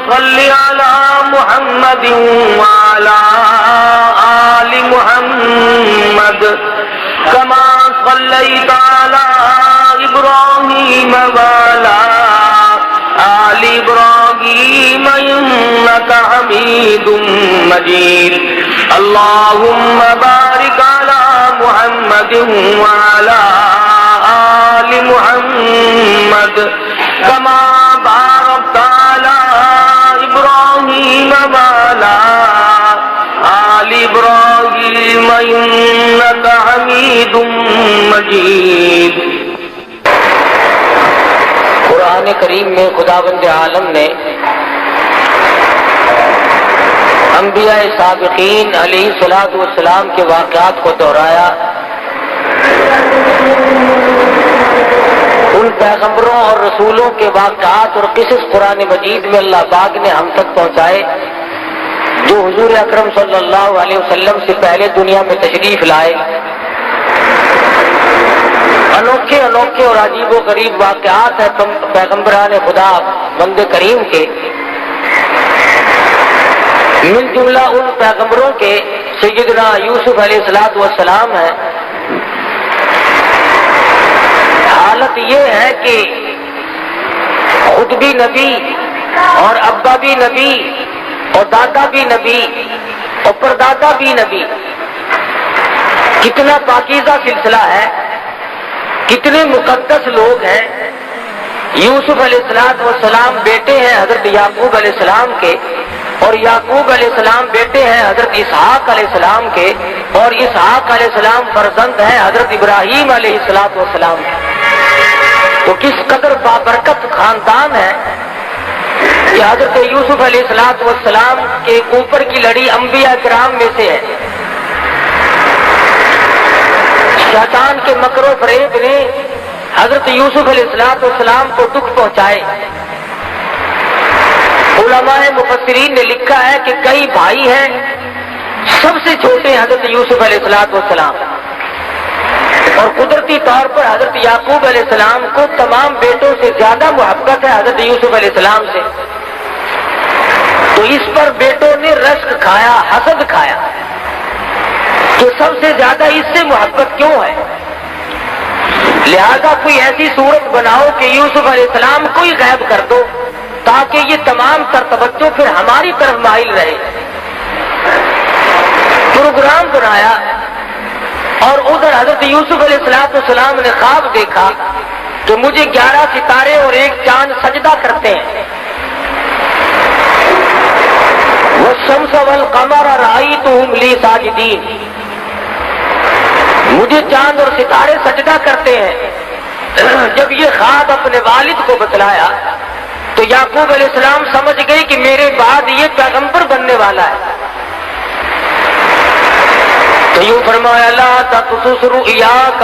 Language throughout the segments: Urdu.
صل على محمد وعلى آل محمد كما صليت على إبراهيم وعلى آل إبراهيم إنك حميد مجيد اللهم بارك على محمد وعلى آل محمد كما باركت على إبراهيم وعلى آل إبراهيم إنك حميد مجيد۔ قرآن کریم میں خداوند عالم نے انبیاء سابقین علیہ الصلوۃ والسلام کے واقعات کو دہرایا، ان پیغمبروں اور رسولوں کے واقعات اور قصص قرآن مجید میں اللہ پاک نے ہم تک پہنچائے جو حضور اکرم صلی اللہ علیہ وسلم سے پہلے دنیا میں تشریف لائے۔ انوکھے انوکھے اور عجیب و غریب واقعات ہیں پیغمبران خدا بند کریم کے، مل جملہ ان پیغمبروں کے سیدنا یوسف علیہ السلام ہیں۔ حالت یہ ہے کہ خود بھی نبی اور ابا بھی نبی اور دادا بھی نبی اور پردادا بھی نبی، کتنا پاکیزہ سلسلہ ہے، کتنے مقدس لوگ ہیں۔ یوسف علیہ السلام بیٹے ہیں حضرت یعقوب علیہ السلام کے، اور یعقوب علیہ السلام بیٹے ہیں حضرت اسحاق علیہ السلام کے، اور اسحاق علیہ السلام فرزند ہیں حضرت ابراہیم علیہ السلام کے۔ تو کس قدر بابرکت خاندان ہے کہ حضرت یوسف علیہ السلام کے اوپر کی لڑی انبیاء کرام میں سے ہے۔ شیطان کے مکر و فریب نے حضرت یوسف علیہ السلام کو دکھ پہنچائے۔ علماء مفسرین نے لکھا ہے کہ کئی بھائی ہیں، سب سے چھوٹے حضرت یوسف علیہ السلام، اور قدرتی طور پر حضرت یعقوب علیہ السلام کو تمام بیٹوں سے زیادہ محبت ہے حضرت یوسف علیہ السلام سے۔ تو اس پر بیٹوں نے رشک کھایا، حسد کھایا کہ سب سے زیادہ اس سے محبت کیوں ہے، لہذا کوئی ایسی صورت بناؤ کہ یوسف علیہ السلام کو ہی غائب کر دو تاکہ یہ تمام تر توجہ پھر ہماری طرف مائل رہے۔ پروگرام بنایا اور ادھر حضرت یوسف علیہ السلام نے خواب دیکھا کہ مجھے 11 ستارے اور ایک چاند سجدہ کرتے ہیں۔ والشمس والقمر رأیتهم لی ساجدین، مجھے چاند اور ستارے سجدہ کرتے ہیں۔ جب یہ خواب اپنے والد کو بتلایا تو یعقوب علیہ السلام سمجھ گئے کہ میرے بعد یہ پیغمبر بننے والا ہے۔ تو یوں فرمایا لا تقصص رؤیاک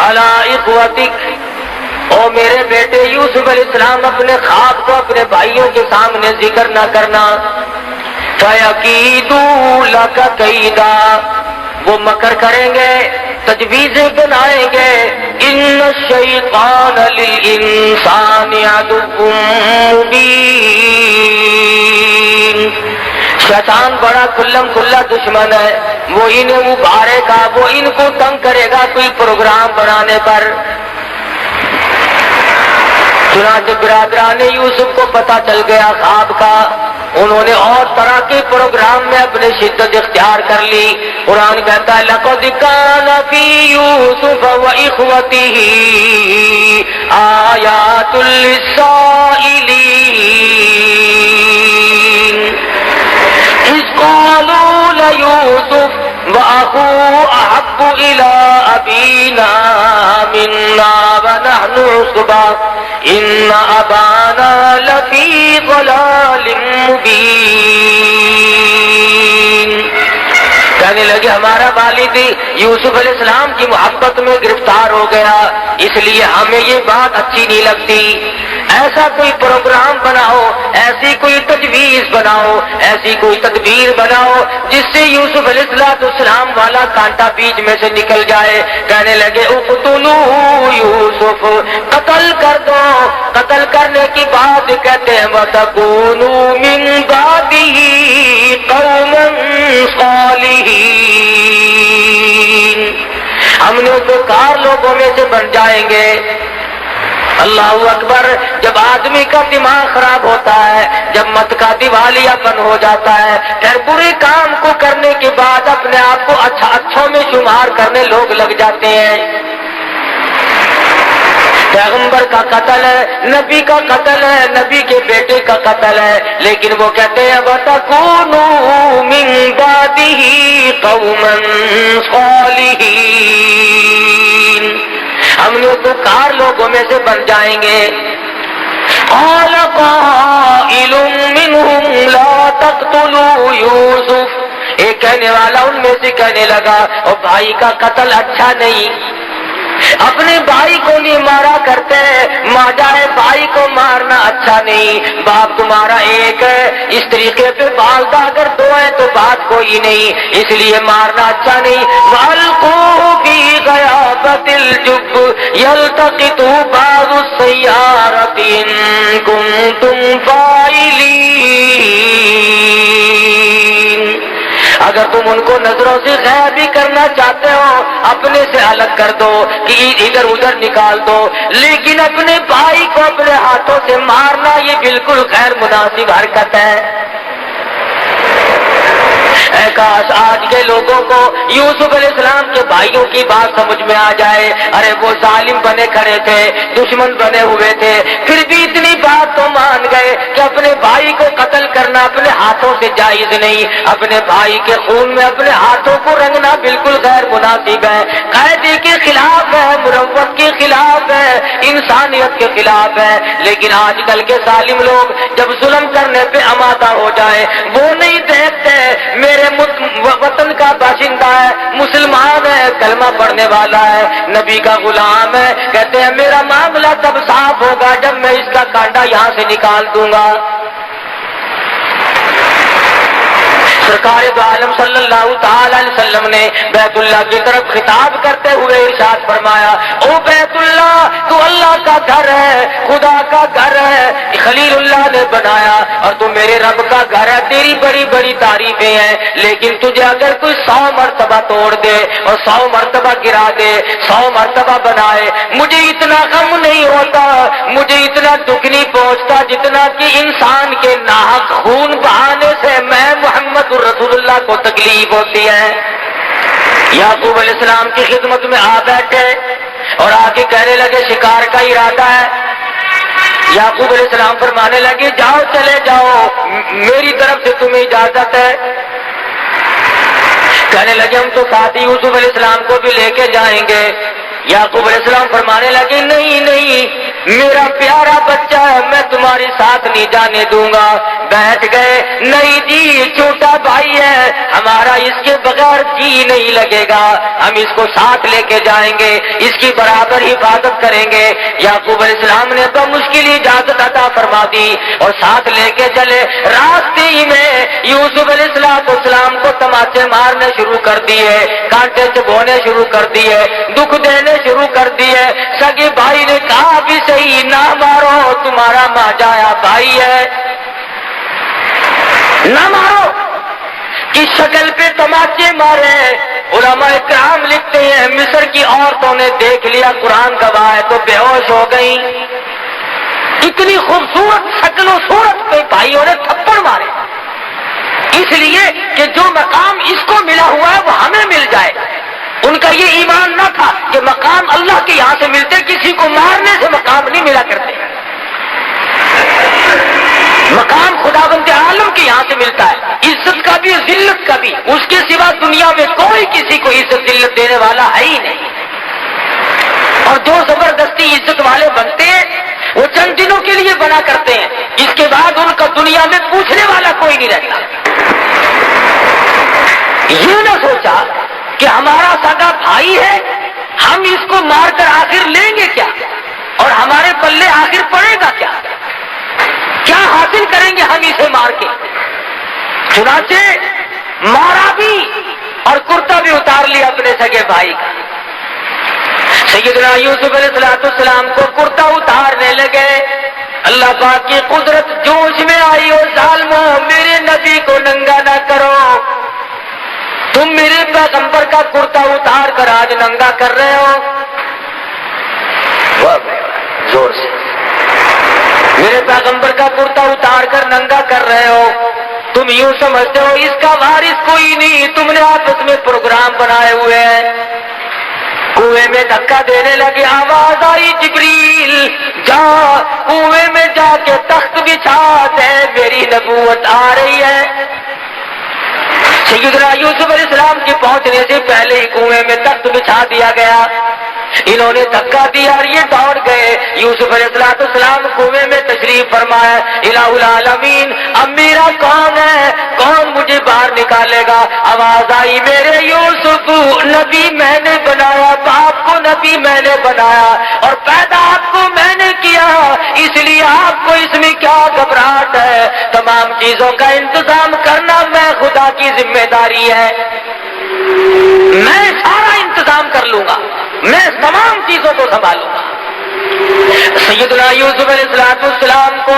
علی اخوتک، او میرے بیٹے یوسف علیہ السلام اپنے خواب کو اپنے بھائیوں کے سامنے ذکر نہ کرنا۔ فَيَكِيدُوا لَكَ كَيْدًا، وہ مکر کریں گے، تجویزیں بنائیں گے۔ ان الشیطان للانسان عدو مبین، شیطان بڑا کھلم کھلا دشمن ہے، وہ انہیں ابھارے گا، وہ ان کو تنگ کرے گا کوئی پروگرام بنانے پر۔ چنانچہ برادران یوسف کو پتہ چل گیا خواب کا، انہوں نے اور طرح کے پروگرام میں اپنے شدت اختیار کر لی۔ قرآن کہتا ہے لَقَدْ كَانَ فِي يُوسُفَ وَإِخْوَتِهِ آيَاتٌ لِّلسَّائِلِينَ إِذْ قَالُوا لَيُوسُفَ وَأَخُوهُ أَحَبُّ إِلَىٰ أَبِينَا مِنَّا وَنَحْنُ عُصْبَةٌ إِنَّ أَبَانَا لَفِي ضَلَالٍ مُّبِينٍ۔ کہنے لگے ہمارا والد یوسف علیہ السلام کی محبت میں گرفتار ہو گیا، اس لیے ہمیں یہ بات اچھی نہیں لگتی۔ ایسا کوئی پروگرام بناؤ، ایسی کوئی تجویز بناؤ، ایسی کوئی تدبیر بناؤ جس سے یوسف علیہ السلام والا کانٹا بیچ میں سے نکل جائے۔ کہنے لگے اقتلوا یوسف، قتل کر دو۔ قتل کرنے کی بات کہتے ہیں وَتَكُونُوا مِن بَعْدِهِ قَوْمًا صَالِحِينَ، ہم نیکوکار لوگوں میں سے بن جائیں گے۔ اللہ اکبر۔ جب آدمی کا دماغ خراب ہوتا ہے، جب مت کا دیوالیہ پن ہو جاتا ہے، پھر برے کام کو کرنے کے بعد اپنے آپ کو اچھوں میں شمار کرنے لوگ لگ جاتے ہیں۔ پیغمبر کا قتل ہے، نبی کا قتل ہے، نبی کے بیٹے کا قتل ہے، لیکن وہ کہتے ہیں وَتَكُونُوا مِن بَعْدِهِ قَوْمًا صَالِحِينَ، ہم نیکوکار لوگوں میں سے بن جائیں گے۔ قَالَ قَائِلٌ مِّنْهُمْ لَا تَقْتُلُوا يُوسُفَ، ایک کہنے والا ان میں سے کہنے لگا اور بھائی کا قتل اچھا نہیں، اپنے بھائی کو نہیں مارا کرتے، ماں جائے بھائی کو مارنا اچھا نہیں، باپ تمہارا ایک ہے، اس طریقے پہ والدہ اگر دو ہے تو بات کوئی نہیں، اس لیے مارنا اچھا نہیں۔ وَأَلْقُوهُ فِي غَيَابَتِ الْجُبِّ يَلْتَقِطْهُ بَعْضُ السَّيَّارَةِ إِن كُنتُمْ فَاعِلِينَ، اگر تم ان کو نظروں سے غائب بھی کرنا چاہتے ہو اپنے سے الگ کر دو کہ ادھر ادھر نکال دو، لیکن اپنے بھائی کو اپنے ہاتھوں سے مارنا یہ بالکل غیر مناسب حرکت ہے۔ اے کاش آج کے لوگوں کو یوسف علیہ السلام کے بھائیوں کی بات سمجھ میں آ جائے۔ ارے وہ ظالم بنے کھڑے تھے، دشمن بنے ہوئے تھے، پھر بھی اتنی بات تو مان گئے کہ اپنے بھائی کو قتل کرنا اپنے ہاتھوں سے جائز نہیں، اپنے بھائی کے خون میں اپنے ہاتھوں کو رنگنا بالکل غیر مناسب ہے، قاعدے کے خلاف ہے، مروت کے خلاف ہے، انسانیت کے خلاف ہے۔ لیکن آج کل کے ظالم لوگ جب ظلم کرنے پہ آمادہ ہو جائے وہ نہیں دیکھتے میرے وطن کا باشندہ ہے، مسلمان ہے، کلمہ پڑھنے والا ہے، نبی کا غلام ہے، کہتے ہیں میرا معاملہ تب صاف ہوگا جب میں اس کا کانٹا یہاں سے نکال دوں گا۔ سرکار دو عالم صلی اللہ تعالی علیہ وسلم نے بیت اللہ کی طرف خطاب کرتے ہوئے ارشاد فرمایا، او بیت اللہ تو اللہ کا گھر ہے، خدا کا گھر ہے، خلیل اللہ نے بنایا اور تو میرے رب کا گھر ہے، تیری بڑی بڑی تعریفیں ہیں، لیکن تجھے اگر کوئی 100 مرتبہ توڑ دے اور 100 مرتبہ گرا دے، 100 مرتبہ بنائے، مجھے اتنا غم نہیں ہوتا، مجھے اتنا دکھ نہیں پہنچتا جتنا کہ انسان کے ناحق خون بہانے سے میں محمد رسول اللہ کو تکلیف ہوتی ہے۔ یعقوب علیہ السلام کی خدمت میں آ بیٹھے اور آگے کہنے لگے شکار کا ارادہ ہے۔ یعقوب علیہ السلام فرمانے لگے جاؤ چلے جاؤ، میری طرف سے تمہیں اجازت ہے۔ کہنے لگے ہم تو ساتھ ہی یوسف علیہ السلام کو بھی لے کے جائیں گے۔ یعقوب علیہ السلام فرمانے لگے نہیں نہیں، میرا پیارا بچہ ہے، میں تمہارے ساتھ نہیں جانے دوں گا۔ بیٹھ گئے، نہیں جی چھوٹا بھائی ہے ہمارا، اس کے بغیر جی نہیں لگے گا، ہم اس کو ساتھ لے کے جائیں گے، اس کی برابر حفاظت کریں گے۔ یعقوب علیہ السلام نے بمشکل اجازت عطا فرما دی اور ساتھ لے کے چلے۔ راستے ہی میں یوسف علیہ السلام کو تماچے مارنے شروع کر دیے، کانٹے چبھونے شروع کر دیے، دکھ دینے شروع کر دیے۔ سگے بھائی نے کہا بھی صحیح نہ مارو، تمہارا ماں جایا بھائی ہے، نہ مارو، کس شکل پہ تماچے مارے۔ علماء کرام لکھتے ہیں مصر کی عورتوں نے دیکھ لیا، قرآن گواہ ہے، تو بے ہوش ہو گئی۔ اتنی خوبصورت شکل و صورت پہ بھائیوں نے تھپڑ مارے، اس لیے کہ جو مقام اس کو ملا ہوا ہے وہ ہمیں مل جائے۔ ان کا یہ ایمان نہ تھا کہ مقام اللہ کے یہاں سے ملتے، کسی کو مارنے سے مقام نہیں ملا کرتے، مقام خداوند عالم کے یہاں سے ملتا ہے، عزت کا بھی ذلت کا بھی، اس کے سوا دنیا میں کوئی کسی کو عزت ذلت دینے والا ہے ہی نہیں۔ اور جو زبردستی عزت والے بنتے ہیں وہ چند دنوں کے لیے بنا کرتے ہیں، اس کے بعد ان کا دنیا میں پوچھنے والا کوئی نہیں رہتا۔ یہ نہ سوچا کہ ہمارا سگا بھائی ہے، ہم اس کو مار کر آخر لیں گے کیا، اور ہمارے پلے آخر پڑے گا کیا؟ کیا حاصل کریں گے ہم اسے مار کے؟ چنانچہ مارا بھی اور کرتا بھی اتار لیا اپنے سگے بھائی کا۔ سیدنا یوسف علیہ السلام کو کرتا اتارنے لگے، اللہ پاک کی قدرت جوش میں آئی، ہو ظالمو میرے نبی کو ننگا نہ کرو، تم میرے پیغمبر کا کرتا اتار کر آج ننگا کر رہے ہو۔ زور سے میرے پیغمبر کا کرتا اتار کر ننگا کر رہے ہو، تم یوں سمجھتے ہو اس کا وارث کوئی نہیں، تم نے آپس میں پروگرام بنائے ہوئے ہیں۔ کنویں میں دھکا دینے لگے، آواز آئی جبریل جا کنویں میں جا کے تخت بچھا دے، میری نبوت آ رہی ہے۔ سیدنا یوسف علیہ السلام کے پہنچنے سے پہلے ہی کنویں میں تخت بچھا دیا گیا، انہوں نے دھکا دیا اور یہ دوڑ گئے۔ یوسف علیہ السلام کنویں میں تشریف فرمایا، الہ العالمین اب میرا کون ہے، کون مجھے باہر نکالے گا؟ آواز آئی میرے یوسف نبی میں نے بنایا، باپ کو نبی میں نے بنایا اور پیدا آپ کو میں نے کیا، اس لیے آپ کو اس میں کیا گھبراہٹ ہے؟ تمام چیزوں کا انتظام کرنا میں خدا کی ذمہ داری ہے، میں سارا انتظام کر لوں گا، میں تمام چیزوں کو سنبھالوں گا۔ سیدنا یوسف علیہ السلام کو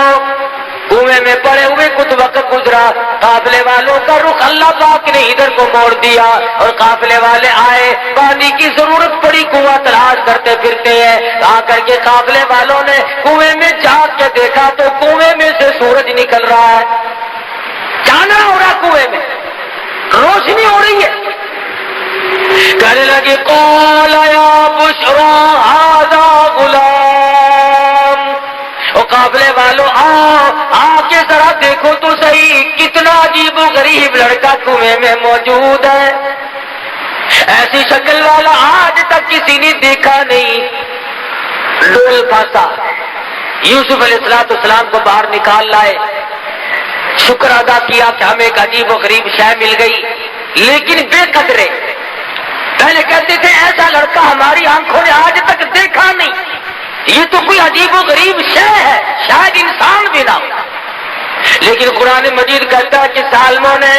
کنویں میں پڑے ہوئے کچھ وقت گزرا، قافلے والوں کا رخ اللہ پاک نے ادھر کو موڑ دیا اور قافلے والے آئے، پانی کی ضرورت پڑی، کنواں تلاش کرتے پھرتے ہیں، آ کر کے قافلے والوں نے کنویں میں جھانک کے دیکھا تو کنویں میں سے سورج نکل رہا ہے، چاندنا ہو رہا کنویں میں، روشنی ہو رہی ہے۔ کہنے لگے قال یا بشرا ھذا غلام، او قافلے والوں آ کے ذرا دیکھو تو صحیح کتنا عجیب و غریب لڑکا کنویں میں موجود ہے، ایسی شکل والا آج تک کسی نے دیکھا نہیں۔ ڈول پھنسا، یوسف علیہ السلام کو باہر نکال لائے، شکر ادا کیا کہ ہمیں ایک عجیب و غریب شے مل گئی، لیکن بے قدرے پہلے کہتے تھے ایسا لڑکا ہماری آنکھوں نے آج تک دیکھا نہیں، یہ تو کوئی عجیب و غریب شے ہے، شاید انسان بھی نہ ہو۔ لیکن قرآن مجید کہتا ہے کہ ظالموں نے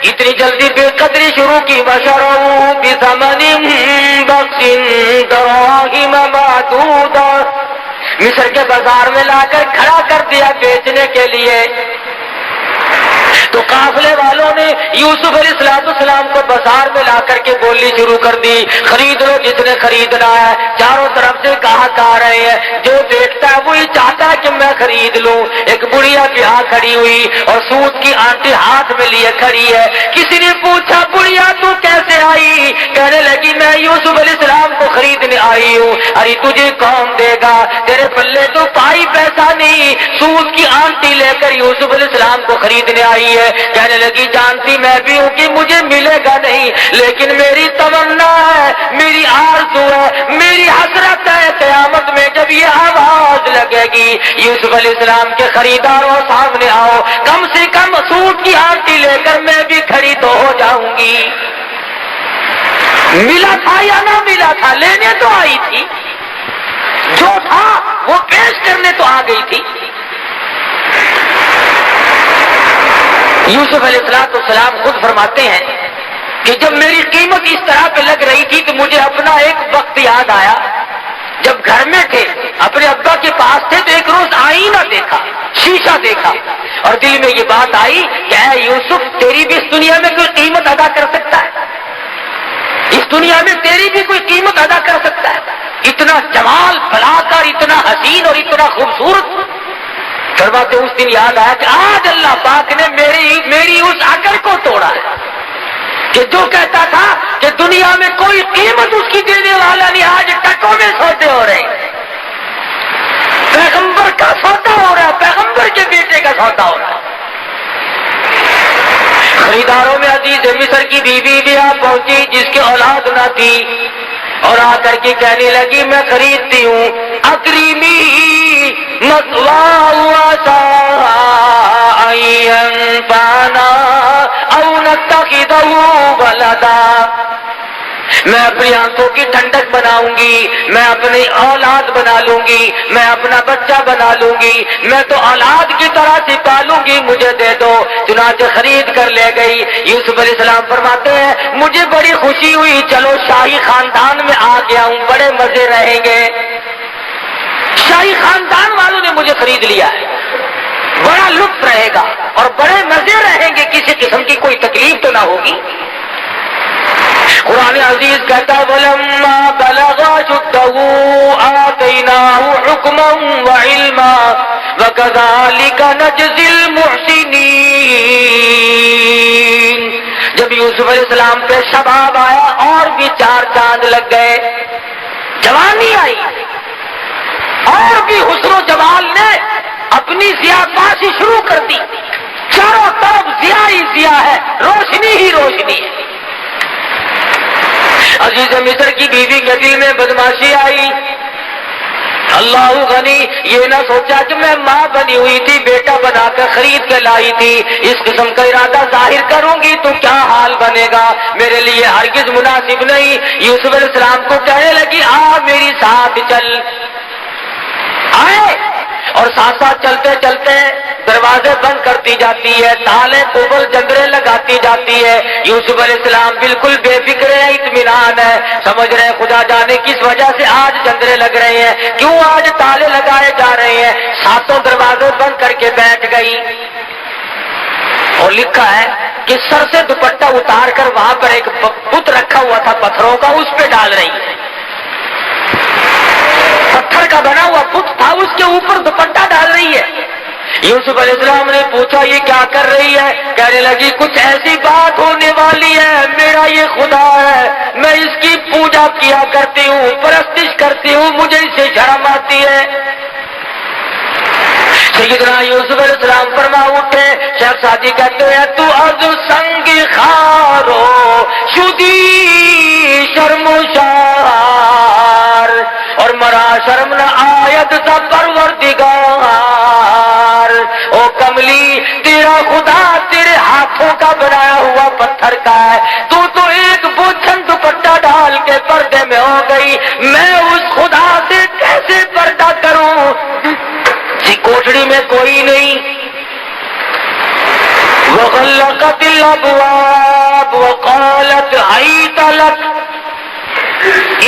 اتنی جلدی بے قدری شروع کی، وَشَرَوْا بِثَمَنٍ بَخْسٍ دَرَاهِمَ مَعْدُودَةٍ، مصر کے بازار میں لا کر کھڑا کر دیا بیچنے کے لیے۔ تو قافلے والوں نے یوسف علیہ السلام کو بازار میں لا کر کے بولنی شروع کر دی، خرید لو جس نے خریدنا ہے، چاروں طرف سے گاہک آ رہے ہیں، جو دیکھتا ہے وہی چاہتا ہے کہ میں خرید لوں۔ ایک بڑھیا بیاہ کھڑی ہوئی اور سوت کی آنٹی ہاتھ میں لیے کھڑی ہے، کسی نے پوچھا بڑھیا تو کیسے آئی؟ کہنے لگی میں یوسف علیہ السلام کو خریدنے آئی ہوں۔ ارے تجھے کون دے گا، تیرے پلے تو پائی پیسہ نہیں، سوت کی آنٹی لے کر یوسف علیہ السلام کو خریدنے آئی ہے۔ کہنے لگی جانتی میں بھی ہوں کہ مجھے ملے گا نہیں، لیکن میری تمنا ہے، میری آرزو ہے، میری حسرت ہے، قیامت میں جب یہ آواز لگے گی یوسف علیہ السلام کے خریداروں سامنے آؤ، کم سے کم سوٹ کی آنٹی لے کر میں بھی کھڑی تو ہو جاؤں گی۔ ملا تھا یا نہ ملا تھا، لینے تو آئی تھی، جو تھا وہ پیش کرنے تو آ گئی تھی۔ یوسف علیہ السلام خود فرماتے ہیں کہ جب میری قیمت اس طرح پہ لگ رہی تھی تو مجھے اپنا ایک وقت یاد آیا، جب گھر میں تھے اپنے ابا کے پاس تھے تو ایک روز آئینہ دیکھا، شیشہ دیکھا اور دل میں یہ بات آئی کہ اے یوسف تیری بھی اس دنیا میں کوئی قیمت ادا کر سکتا ہے، اس دنیا میں تیری بھی کوئی قیمت ادا کر سکتا ہے، اتنا جمال بلا کر، اتنا حسین اور اتنا خوبصورت۔ فرماتے اس دن یاد آیا کہ آج اللہ پاک نے میری اس عقل کو توڑا ہے کہ جو کہتا تھا کہ دنیا میں کوئی قیمت اس کی دینے والا نہیں، آج ٹکوں میں سودے ہو رہے ہیں، پیغمبر کا سودا ہو رہا ہے، پیغمبر کے بیٹے کا سودا ہو رہا ہے۔ خریداروں میں عزیز مصر کی بیوی بھی آ پہنچی جس کی اولاد نہ تھی اور آ کر کے کہنے لگی میں خریدتی ہوں، اکریمی مثواہ وعسى أن ينفعنا أو نتخذه ولدا، میں اپنی آنکھوں کی ٹھنڈک بناؤں گی، میں اپنی اولاد بنا لوں گی، میں اپنا بچہ بنا لوں گی، میں تو اولاد کی طرح سے پالوں گی، مجھے دے دو۔ چنانچہ خرید کر لے گئی۔ یوسف علیہ السلام فرماتے ہیں مجھے بڑی خوشی ہوئی، چلو شاہی خاندان میں آ گیا ہوں، بڑے مزے رہیں گے۔ شاہی خاندان والوں نے مجھے خرید لیا ہے، بڑا لطف رہے گا اور بڑے مزے رہیں گے، کسی قسم کی کوئی تکلیف تو نہ ہوگی۔ قرآن عزیز کہتا ہے وَلَمَّا بَلَغَ أَشُدَّهُ آتَيْنَاهُ حُكْمًا وَعِلْمًا وَكَذَلِكَ نَجْزِي الْمُحْسِنِينَ۔ جب یوسف علیہ السلام پہ شباب آیا اور بھی 4 چاند لگ گئے، جوانی آئی اور بھی حسن و جمال نے اپنی ضیاءباشی شروع کر دی، چاروں طرف ضیاء ہی ضیاء ہے، روشنی ہی روشنی ہے۔ عزیز مصر کی بیوی کے دل میں بدماشی آئی، اللہ غنی یہ نہ سوچا کہ میں ماں بنی ہوئی تھی، بیٹا بنا کر خرید کے لائی تھی، اس قسم کا ارادہ ظاہر کروں گی تو کیا حال بنے گا، میرے لیے ہرگز مناسب نہیں۔ یوسف علیہ السلام کو کہنے لگی آ میری ساتھ چل، آئے اور ساتھ ساتھ چلتے چلتے دروازے بند کرتی جاتی ہے، تالے قبل جنگرے لگاتی جاتی ہے۔ یوسف علیہ السلام بالکل بے فکر ہے، اطمینان ہے، سمجھ رہے ہیں خدا جانے کس وجہ سے آج جنگرے لگ رہے ہیں، کیوں آج تالے لگائے جا رہے ہیں۔ ساتوں دروازے بند کر کے بیٹھ گئی اور لکھا ہے کہ سر سے دوپٹہ اتار کر وہاں پر ایک بت رکھا ہوا تھا پتھروں کا، اس پہ ڈال رہی ہے، پتھر کا بنا ہوا بت تھا، اس کے اوپر دوپٹہ ڈال رہی ہے۔ یوسف علیہ السلام نے پوچھا یہ کیا کر رہی ہے، کہنے لگی کچھ ایسی بات ہونے والی ہے، میرا یہ خدا ہے، میں اس کی پوجا کیا کرتی ہوں، پرستش کرتی ہوں، مجھے اس سے شرم آتی ہے۔ سیدنا یوسف علیہ السلام فرما اٹھے، شیخ سعدی کہتے ہیں تو از سنگ خارو شدی شرم و شار اور مرا شرم نہ آیت سا پروردگار۔ او کملی تیرا خدا تیرے ہاتھوں کا بنایا ہوا پتھر کا ہے، تو ایک بوچھن دوپٹہ ڈال کے پردے میں ہو گئی، میں اس خدا سے کیسے پردہ کروں؟ کوٹڑی میں کوئی نہیں، وغلقت الابواب وقالت حیت لک،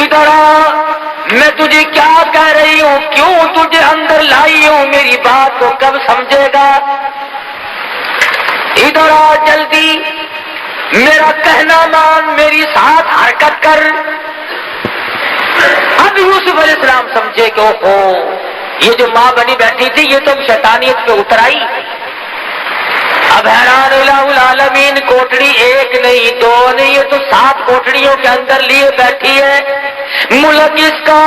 ادھر میں تجھے کیا کہہ رہی ہوں، کیوں تجھے اندر لائی ہوں، میری بات کو کب سمجھے گا، ادھر آ جلدی، میرا کہنا مان، میری ساتھ حرکت کر۔ اب یوسف علیہ السلام سمجھے کہ اوہو یہ جو ماں بنی بیٹھی تھی یہ تو شیطانیت پہ اتر آئی۔ اب حیران الہ العالمین، کوٹڑی ایک نہیں دو نہیں، یہ تو 7 کوٹڑیوں کے اندر لیے بیٹھی ہے، ملک اس کا،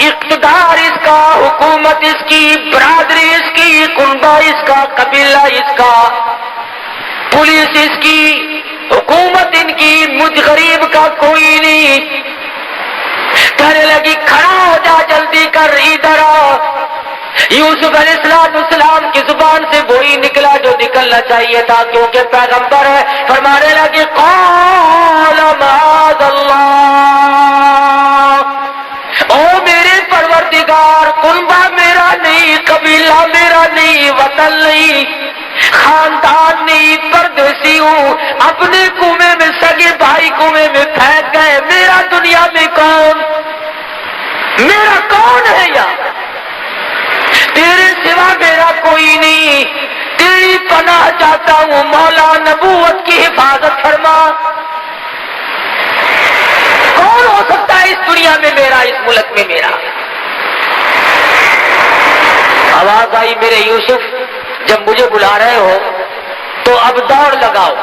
اقتدار اس کا، حکومت اس کی، برادری اس کی، کنبہ اس کا، قبیلہ اس کا، پولیس اس کی، حکومت ان کی، مجھ غریب کا کوئی نہیں۔ کہنے لگی کھڑا ہو جا، جلدی کر، ادھر آ۔ یوسف علیہ السلام کی زبان سے وہی نکلا جو نکلنا چاہیے تھا، کیونکہ پیغمبر ہے، فرمانے لگے قال معاذ اللہ، او میرے پروردگار، کنبہ میرا نہیں، قبیلہ میرا نہیں، وطن نہیں، خاندان نہیں، پردیسی ہوں، اپنے کنویں میں سگے بھائی کنویں میں پھینک گئے، میرا دنیا میں کون، میرا کون ہے یار، تیرے سوا میرا کوئی نہیں، تیری پناہ چاہتا ہوں، مولا نبوت کی حفاظت فرما۔ کون ہو سکتا ہے اس دنیا میں میرا، اس ملک میں میرا؟ آواز آئی میرے یوسف جب مجھے بلا رہے ہو تو اب دوڑ لگاؤ۔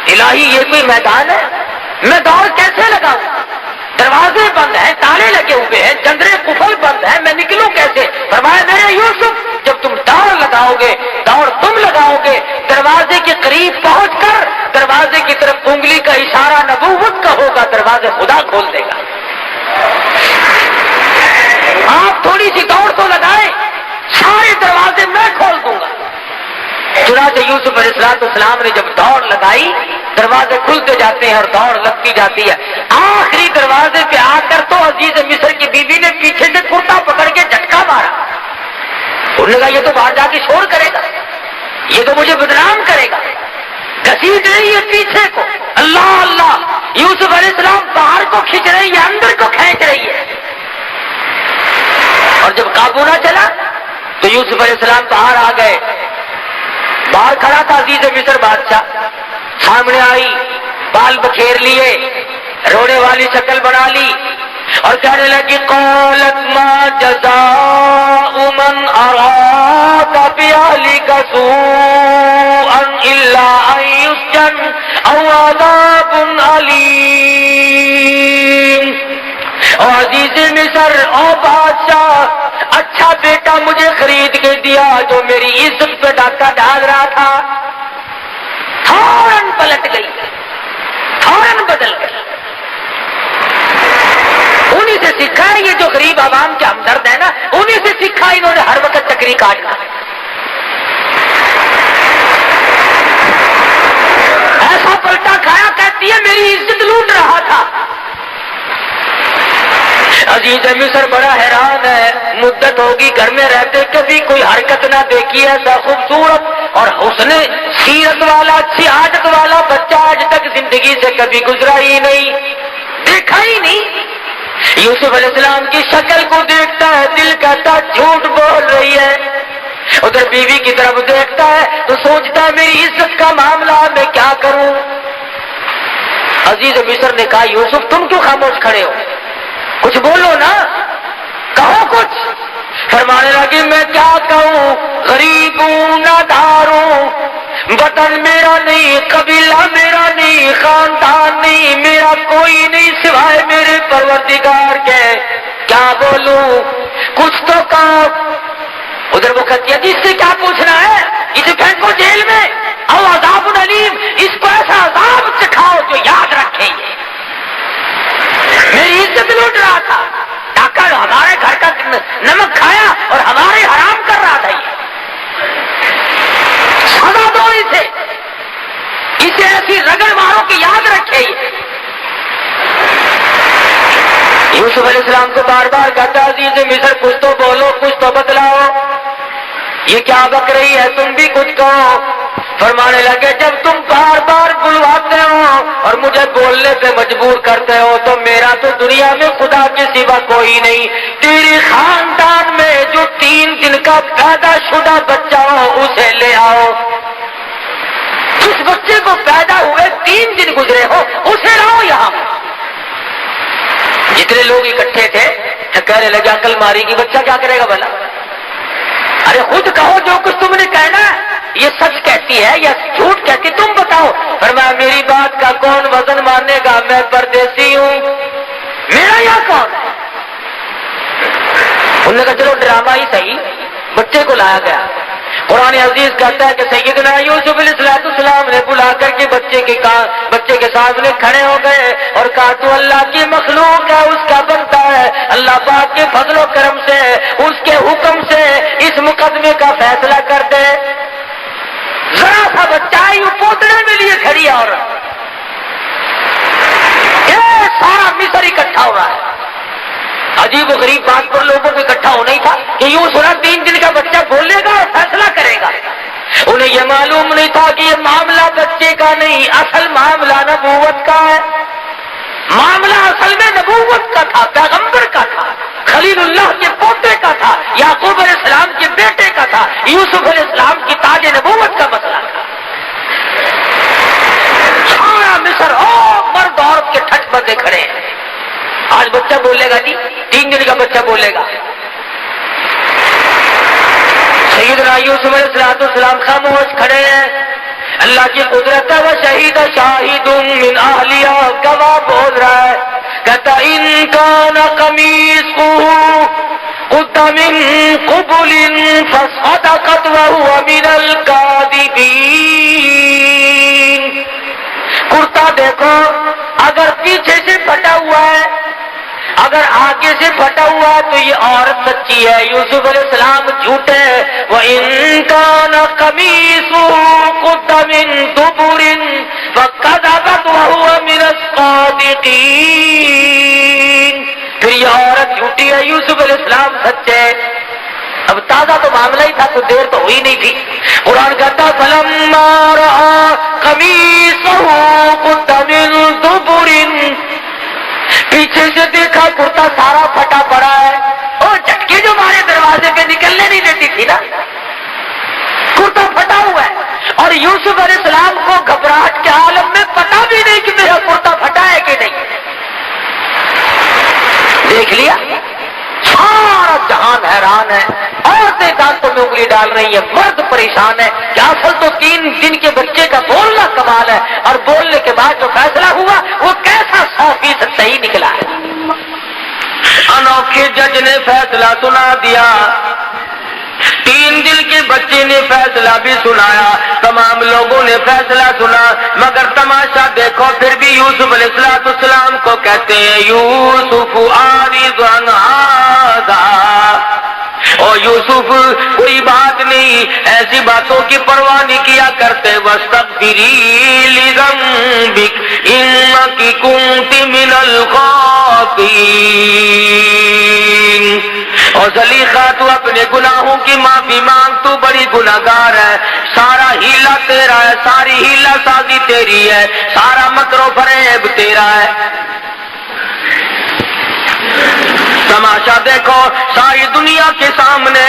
الہی یہ کوئی میدان ہے، میں دوڑ کیسے لگاؤں؟ دروازے بند ہیں، تالے لگے ہوئے ہیں، جنگرے قفل بند ہیں، میں نکلوں کیسے؟ فرمایا میرے یوسف جب تم دوڑ لگاؤ گے، دوڑ تم لگاؤ گے، دروازے کے قریب پہنچ کر دروازے کی طرف انگلی کا اشارہ نبوت کا ہوگا، دروازے خدا کھول دے گا۔ آپ تھوڑی سی دوڑ تو لگائیں، سارے دروازے میں کھول دوں گا۔ چنانچہ یوسف علیہ السلام نے جب دوڑ لگائی دروازے کھلتے جاتے ہیں اور دوڑ لگتی جاتی ہے. آخری دروازے پہ آ کر تو عزیز مصر کی بیوی نے پیچھے سے کرتا پکڑ کے جھٹکا مارا. انہوں نے کہا یہ تو باہر جا کے شور کرے گا, یہ تو مجھے بدنام کرے گا. گھسیٹ رہی ہے پیچھے کو, اللہ اللہ, یوسف علیہ السلام باہر کو کھینچ رہی ہے, اندر کو کھینچ رہی ہے. اور جب قابو نہ چلا تو یوسف علیہ السلام باہر آ گئے. باہر کھڑا تھا عزیز مصر بادشاہ, سامنے آئی, بال بکھیر لیے, رونے والی شکل بنا لی اور کہنے لگی قالت ما جزاء من اراد باهلك سوءا الا ان يسجن او عذاب الیم. اور عزیز مصر, او بادشاہ, اچھا بیٹا مجھے خرید کے دیا جو میری عزت پہ ڈاکہ ڈال رہا تھا. فوراً پلٹ گئی, فوراً بدل گئی. انہی سے سیکھا ہے یہ جو غریب عوام کے ہمدرد ہے نا, انہی سے سیکھا انہوں نے ہر وقت چکری کاٹنا. ایسا پلٹا کھایا, کہتی ہے میری عزت لوٹ رہا تھا. عزیز مصر بڑا حیران ہے, مدت ہوگی گھر میں رہتے کبھی کوئی حرکت نہ دیکھی ایسا خوبصورت اور حسن سیرت والا, اچھی عادت والا بچہ آج تک زندگی سے کبھی گزرا ہی نہیں, دیکھا ہی نہیں. یوسف علیہ السلام کی شکل کو دیکھتا ہے, دل کہتا جھوٹ بول رہی ہے. ادھر بیوی کی طرف دیکھتا ہے تو سوچتا ہے میری عزت کا معاملہ میں کیا کروں. عزیز مصر نے کہا یوسف تم کیوں خاموش کھڑے ہو, کچھ بولو نا, کہو کچھ. فرمانے لگی میں کیا کہوں, غریب ہوں, نادار ہوں, وطن میرا نہیں, قبیلہ میرا نہیں, خاندان نہیں, میرا کوئی نہیں سوائے میرے پروردگار کے. کیا بولوں, کچھ تو کہو. ادھر وہ کہتی ہے جس سے کیا پوچھنا ہے, اسے پھینکو جیل میں, او عذاب الیم, اس کو ایسا عذاب چکھاؤ جو یاد رکھے. میری عزت لوٹ رہا تھا, ڈاکہ ہمارے گھر کا نمک کھایا اور ہمارے حرام کر رہا تھا. سزا دو اسے ایسی رگڑ مارو کہ یاد رکھے. یوسف علیہ السلام کو بار بار کہتا عزیز مصر کچھ تو بولو, کچھ تو بتلاؤ, یہ کیا بک رہی ہے, تم بھی کچھ کہو. فرمانے لگے جب تم بار بار بلواتے ہو اور مجھے بولنے پہ مجبور کرتے ہو تو میرا تو دنیا میں خدا کے سوا کوئی نہیں. تیرے خاندان میں جو 3 دن کا پیدا شدہ بچہ ہو اسے لے آؤ. جس بچے کو پیدا ہوئے 3 دن گزرے ہو اسے لاؤ یہاں. جتنے لوگ اکٹھے تھے کہنے لگے عقل ماری کی بچہ کیا کرے گا بھلا. ارے خود کہو جو کچھ تم نے کہنا ہے, یہ سچ کہتی ہے یا جھوٹ کہتی, تم بتاؤ. فرمایا میری بات کا کون وزن مانے گا, میں پردیسی ہوں, میرا یہاں کون ہے. انہوں نے کہا چلو ڈرامہ ہی صحیح, بچے کو لایا گیا. قرآن عزیز کہتا ہے کہ سیدنا یوسف علیہ السلام نے بلا کر کے بچے کے سامنے کھڑے ہو گئے اور کہا تو اللہ کی مخلوق ہے, اس کا بنتا ہے, اللہ پاک کے فضل و کرم سے اس کے حکم سے اس مقدمے کا فیصلہ کر دے. ذرا سا بچہ یوں پوتڑے میں لیے کھڑی ہے اور یہ سارا مصر اکٹھا ہو رہا ہے. عجیب و غریب بات پر لوگوں کو اکٹھا ہونا ہی تھا کہ یوں سنا 3 دن کا بچہ بولے گا اور فیصلہ کرے گا. انہیں یہ معلوم نہیں تھا کہ یہ معاملہ بچے کا نہیں, اصل معاملہ نبوت کا ہے. معاملہ اصل میں نبوت کا تھا, پیغمبر کا تھا, خلیل اللہ کے پوتے کا تھا, یعقوب علیہ السلام کے بیٹے کا تھا, یوسف علیہ السلام کی تاج نبوت کا مسئلہ تھا. سارا مصر مرد عورت کے ٹھٹ بندے کھڑے ہیں. آج بچہ بولے گا جی, 3 دن کا بچہ بولے گا. سیدنا یوسف علیہ السلام خاموش کھڑے ہیں. اللہ کی قدرت ہے, وہ شہید شاہد من اہلیہ, گواہ بول رہا ہے. کہتا ان کان قمیصہ قد من قبل فصدقت وهو من الکاذبین. کرتا دیکھو, اگر پیچھے سے پھٹا ہوا ہے, اگر آگے سے پھٹا ہوا ہے تو یہ عورت سچی ہے, یوسف علیہ السلام جھوٹے. وَإِن كَانَ قَمِيصُهُ قد من دبر فكذبت وهو من الصادقين. پھر یہ عورت جھوٹی ہے، یوسف علیہ السلام سچے. اب تازہ تو معاملہ ہی تھا، کچھ دیر تو ہوئی نہیں تھی. قرآن کہتا فلما رأى قمیصه قد من دبر، پیچھے سے دیکھا کرتا سارا پھٹا پڑا ہے. اور جھٹکے جو ہمارے دروازے پہ نکلنے نہیں دیتی تھی نا، کرتا پھٹا ہوا ہے. اور یوسف علیہ السلام کو گھبراہٹ کے عالم میں پتا بھی نہیں کہ میرا کرتا پھٹا ہے کہ نہیں. دیکھ لیا سارا جہان حیران ہے، عورتیں دانتوں میں انگلی ڈال رہی ہیں، مرد پریشان ہے کہ اصل تو 3 دن کے بچے کا بولنا کمال ہے، اور بولنے کے بعد جو فیصلہ ہوا وہ کیسا 100% صحیح نکلا ہے. انوکھے جج نے فیصلہ سنا دیا، 3 دن کے بچے نے فیصلہ بھی سنایا، تمام لوگوں نے فیصلہ سنا، مگر تماشا دیکھو پھر بھی یوسف علیہ السلام کو کہتے ہیں یوسف عارض عن ھذا. او یوسف کوئی بات نہیں، ایسی باتوں کی پرواہ نہیں کیا کرتے. واستغفری لذنبک انک کنت من الخاطئین. اور زلیخا تو اپنے گناہوں کی معافی مانگ، تو بڑی گناہگار ہے. سارا ہیلا تیرا ہے، ساری ہیلا سازی تیری ہے، سارا مکر و فریب تیرا ہے. تماشا دیکھو ساری دنیا کے سامنے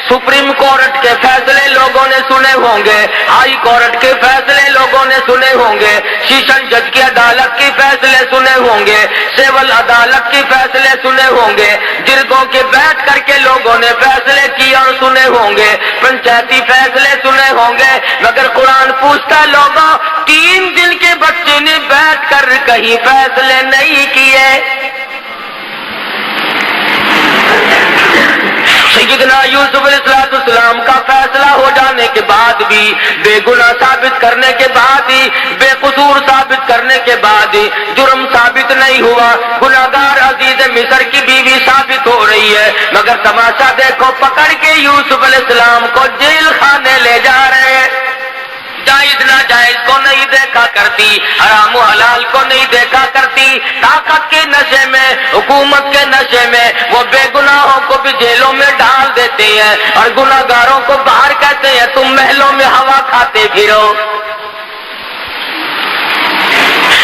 سپریم کورٹ کے فیصلے لوگوں نے سنے ہوں گے، ہائی کورٹ کے فیصلے لوگوں نے سنے ہوں گے، سیشن جج کی عدالت کے فیصلے سنے ہوں گے، سول عدالت کے فیصلے سنے ہوں گے، جرگوں کے بیٹھ کر کے لوگوں نے فیصلے کیے اور سنے ہوں گے، پنچایتی فیصلے سنے ہوں گے. مگر قرآن پوچھتا لوگوں 3 دن کے بچے نے بیٹھ کر کہیں فیصلے نہیں کیے. سیدنا یوسف علیہ السلام کا فیصلہ ہو جانے کے بعد بھی، بے گناہ ثابت کرنے کے بعد ہی، بے قصور ثابت کرنے کے بعد ہی جرم ثابت نہیں ہوا، گناہگار عزیز مصر کی بیوی ثابت ہو رہی ہے. مگر تماشا دیکھو پکڑ کے یوسف علیہ السلام کو جیل خانے لے جا رہے ہیں. جائز ناجائز کو نہیں دیکھا کرتی، حرام و حلال کو نہیں دیکھا کرتی. طاقت کے نشے میں، حکومت کے نشے میں وہ بے گناہوں کو بھی جیلوں میں ڈال دیتے ہیں، اور گناہگاروں کو باہر کہتے ہیں تم محلوں میں ہوا کھاتے پھرو.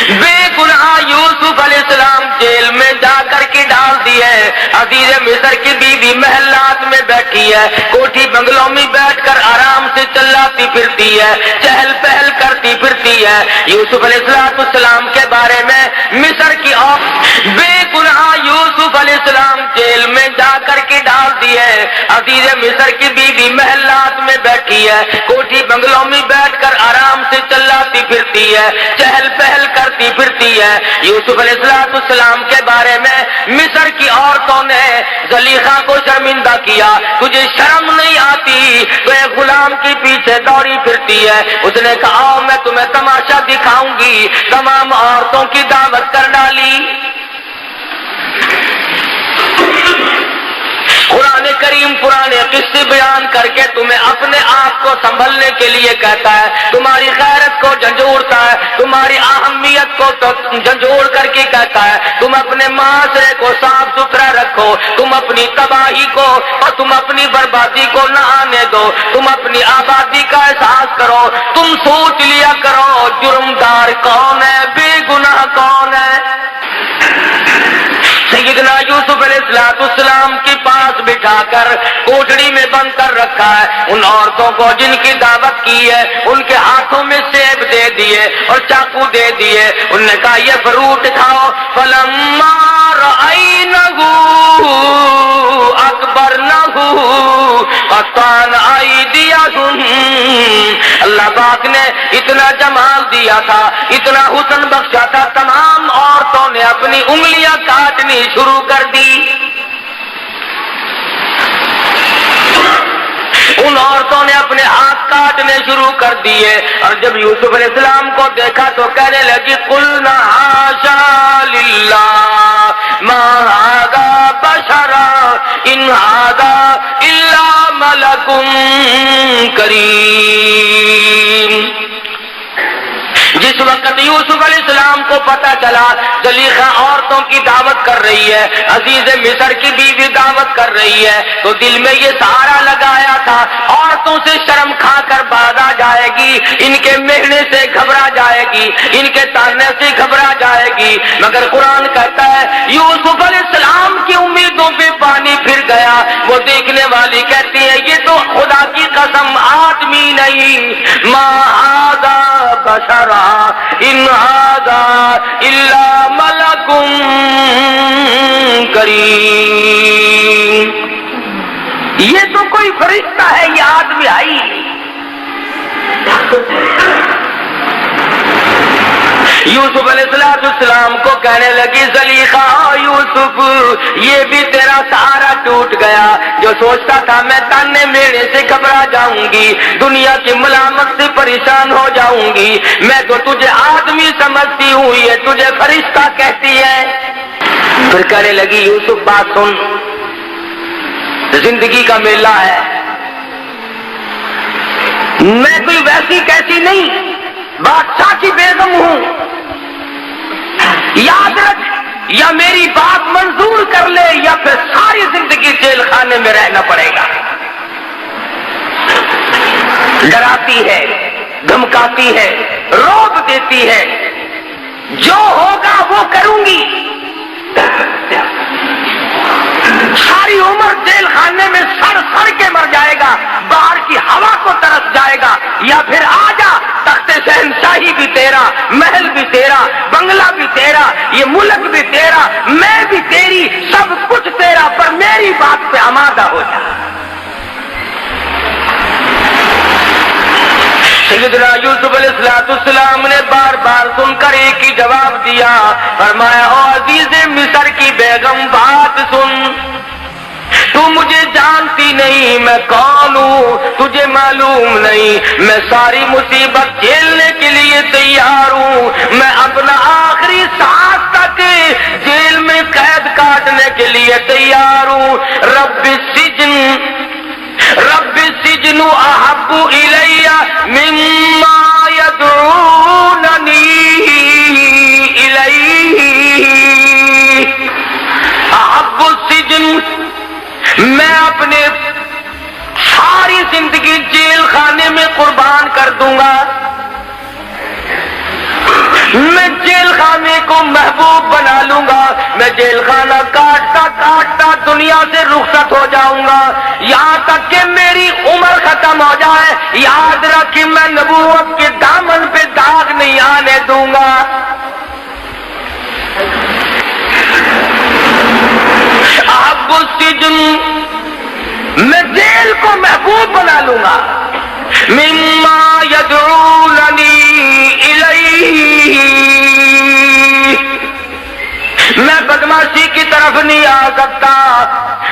بے گناہ یوسف علیہ السلام جیل میں جا کر کے ڈال دیے. عزیز مصر کی بیوی محلات میں بیٹھی ہے، کوٹھی بنگلوں میں بیٹھ کر آرام سے چلاتی پھرتی ہے، چہل پہل کرتی پھرتی ہے. یوسف علیہ السلام کے بارے میں مصر کی بے گناہ یوسف علیہ السلام جیل میں جا کر کے ڈال دیے. عزیز مصر کی بیوی محلات میں بیٹھی ہے، کوٹھی بنگلوں میں بیٹھ کر آرام سے چلاتی پھرتی ہے، چہل پہل کرتی پھرتی ہے. یوسف علیہ السلام کے بارے میں مصر کی عورتوں نے زلیخا کو شرمندہ کیا. تجھے شرم نہیں آتی؟ تو ایک غلام کے پیچھے دوڑی پھرتی ہے. اس نے کہا آؤ میں تمہیں تماشا دکھاؤں گی. تمام عورتوں کی دعوت کر ڈالی. قرآن کریم پرانے قصے بیان کر کے تمہیں اپنے آپ کو سنبھلنے کے لیے کہتا ہے، تمہاری غیرت کو جھنجھوڑتا ہے، تمہاری اہمیت کو جھنجھوڑ کر کے کہتا ہے تم اپنے معاشرے کو صاف ستھرا رکھو، تم اپنی تباہی کو اور تم اپنی بربادی کو نہ آنے دو، تم اپنی آبادی کا احساس کرو. تم سوچ لیا کرو جرمدار کون ہے، بے گناہ کون ہے. سیدنا یوسف علیہ السلام کے پاس بٹھا کر کوٹڑی میں بند کر رکھا ہے. ان عورتوں کو جن کی دعوت کی ہے ان کے ہاتھوں میں سیب دے دیے اور چاقو دے دیے. انہوں نے کہا یہ فروٹ کھاؤ. فلما رأینہ اکبرنہ قطعن ایدیہم. اللہ پاک نے اتنا جمال دیا تھا، اتنا حسن بخشا تھا، تمام عورتوں نے اپنی انگلیاں کاٹنی شروع کر دی. ان عورتوں نے اپنے ہاتھ کاٹنے شروع کر دیے. اور جب یوسف علیہ السلام کو دیکھا تو کہنے لگی قلنا حاشا للہ ما ھذا بشرا ان ھذا الا ملک کریم. وقت یوسف علیہ السلام کو پتا چلا زلیخا عورتوں کی دعوت کر رہی ہے، عزیز مصر کی بیوی دعوت کر رہی ہے، تو دل میں یہ سہارا لگایا تھا عورتوں سے شرم کھا کر باز آ جائے گی، ان کے مہنے سے گھبرا جائے گی، ان کے تانے سے گھبرا جائے گی، مگر قرآن کہتا ہے یوسف علیہ السلام کی امیدوں پہ پانی پھر گیا۔ وہ دیکھنے والی کہتی ہے یہ تو خدا کی قسم آدمی نہیں، ما ھذا بشرا ان ھذا الا ملک کریم، یہ تو کوئی فرشتہ ہے، یہ آدمی آئی۔ یوسف علیہ السلام کو کہنے لگی زلیخا یوسف یہ بھی تیرا سہارا ٹوٹ گیا، جو سوچتا تھا میں تانے میرے سے گھبرا جاؤں گی، دنیا کی ملامت سے پریشان ہو جاؤں گی، میں تو تجھے آدمی سمجھتی ہوں، یہ تجھے فرشتہ کہتی ہے۔ پھر کہنے لگی یوسف بات سن، زندگی کا میلہ ہے، میں کوئی ویسی کیسی نہیں، بادشاہ کی بیگم ہوں، یاد رکھ یا میری بات منظور کر لے یا پھر ساری زندگی جیل خانے میں رہنا پڑے گا۔ ڈراتی ہے، دھمکاتی ہے، رعب دیتی ہے، جو ہوگا وہ کروں گی، ساری عمر جیل خانے میں سڑ سڑ کے مر جائے گا، باہر کی ہوا کو ترس جائے گا، یا پھر آ جا تخت شہنشاہی بھی تیرا، محل بھی تیرا، بنگلہ بھی تیرا، یہ ملک بھی تیرا، میں بھی تیری، سب کچھ تیرا، پر میری بات پہ آمادہ ہو جا۔ سیدنا یوسف علیہ السلام نے بار بار سن کر ایک ہی جواب دیا، فرمایا او عزیز مصر کی بیگم بات سن، تو مجھے جانتی نہیں میں کون ہوں، تجھے معلوم نہیں میں ساری مصیبت جھیلنے کے لیے تیار ہوں، میں اپنا آخری سانس تک جیل میں قید کاٹنے کے لیے تیار ہوں۔ رب السجن احب الی مما یدعوننی الیہ، احب السجن، میں اپنے ساری زندگی جیل خانے میں قربان کر دوں گا، میں جیل خانے کو محبوب بنا لوں گا، میں جیل خانہ کاٹتا کاٹتا دنیا سے رخصت ہو جاؤں گا، یہاں تک کہ میری عمر ختم ہو جائے، یاد رکھ کہ میں نبوت کے دامن پہ داغ نہیں آنے دوں گا۔ احب السجن، میں جیل کو محبوب بنا لوں گا، مما یدعوننی الیہ، میں بدماشی کی طرف نہیں آ سکتا،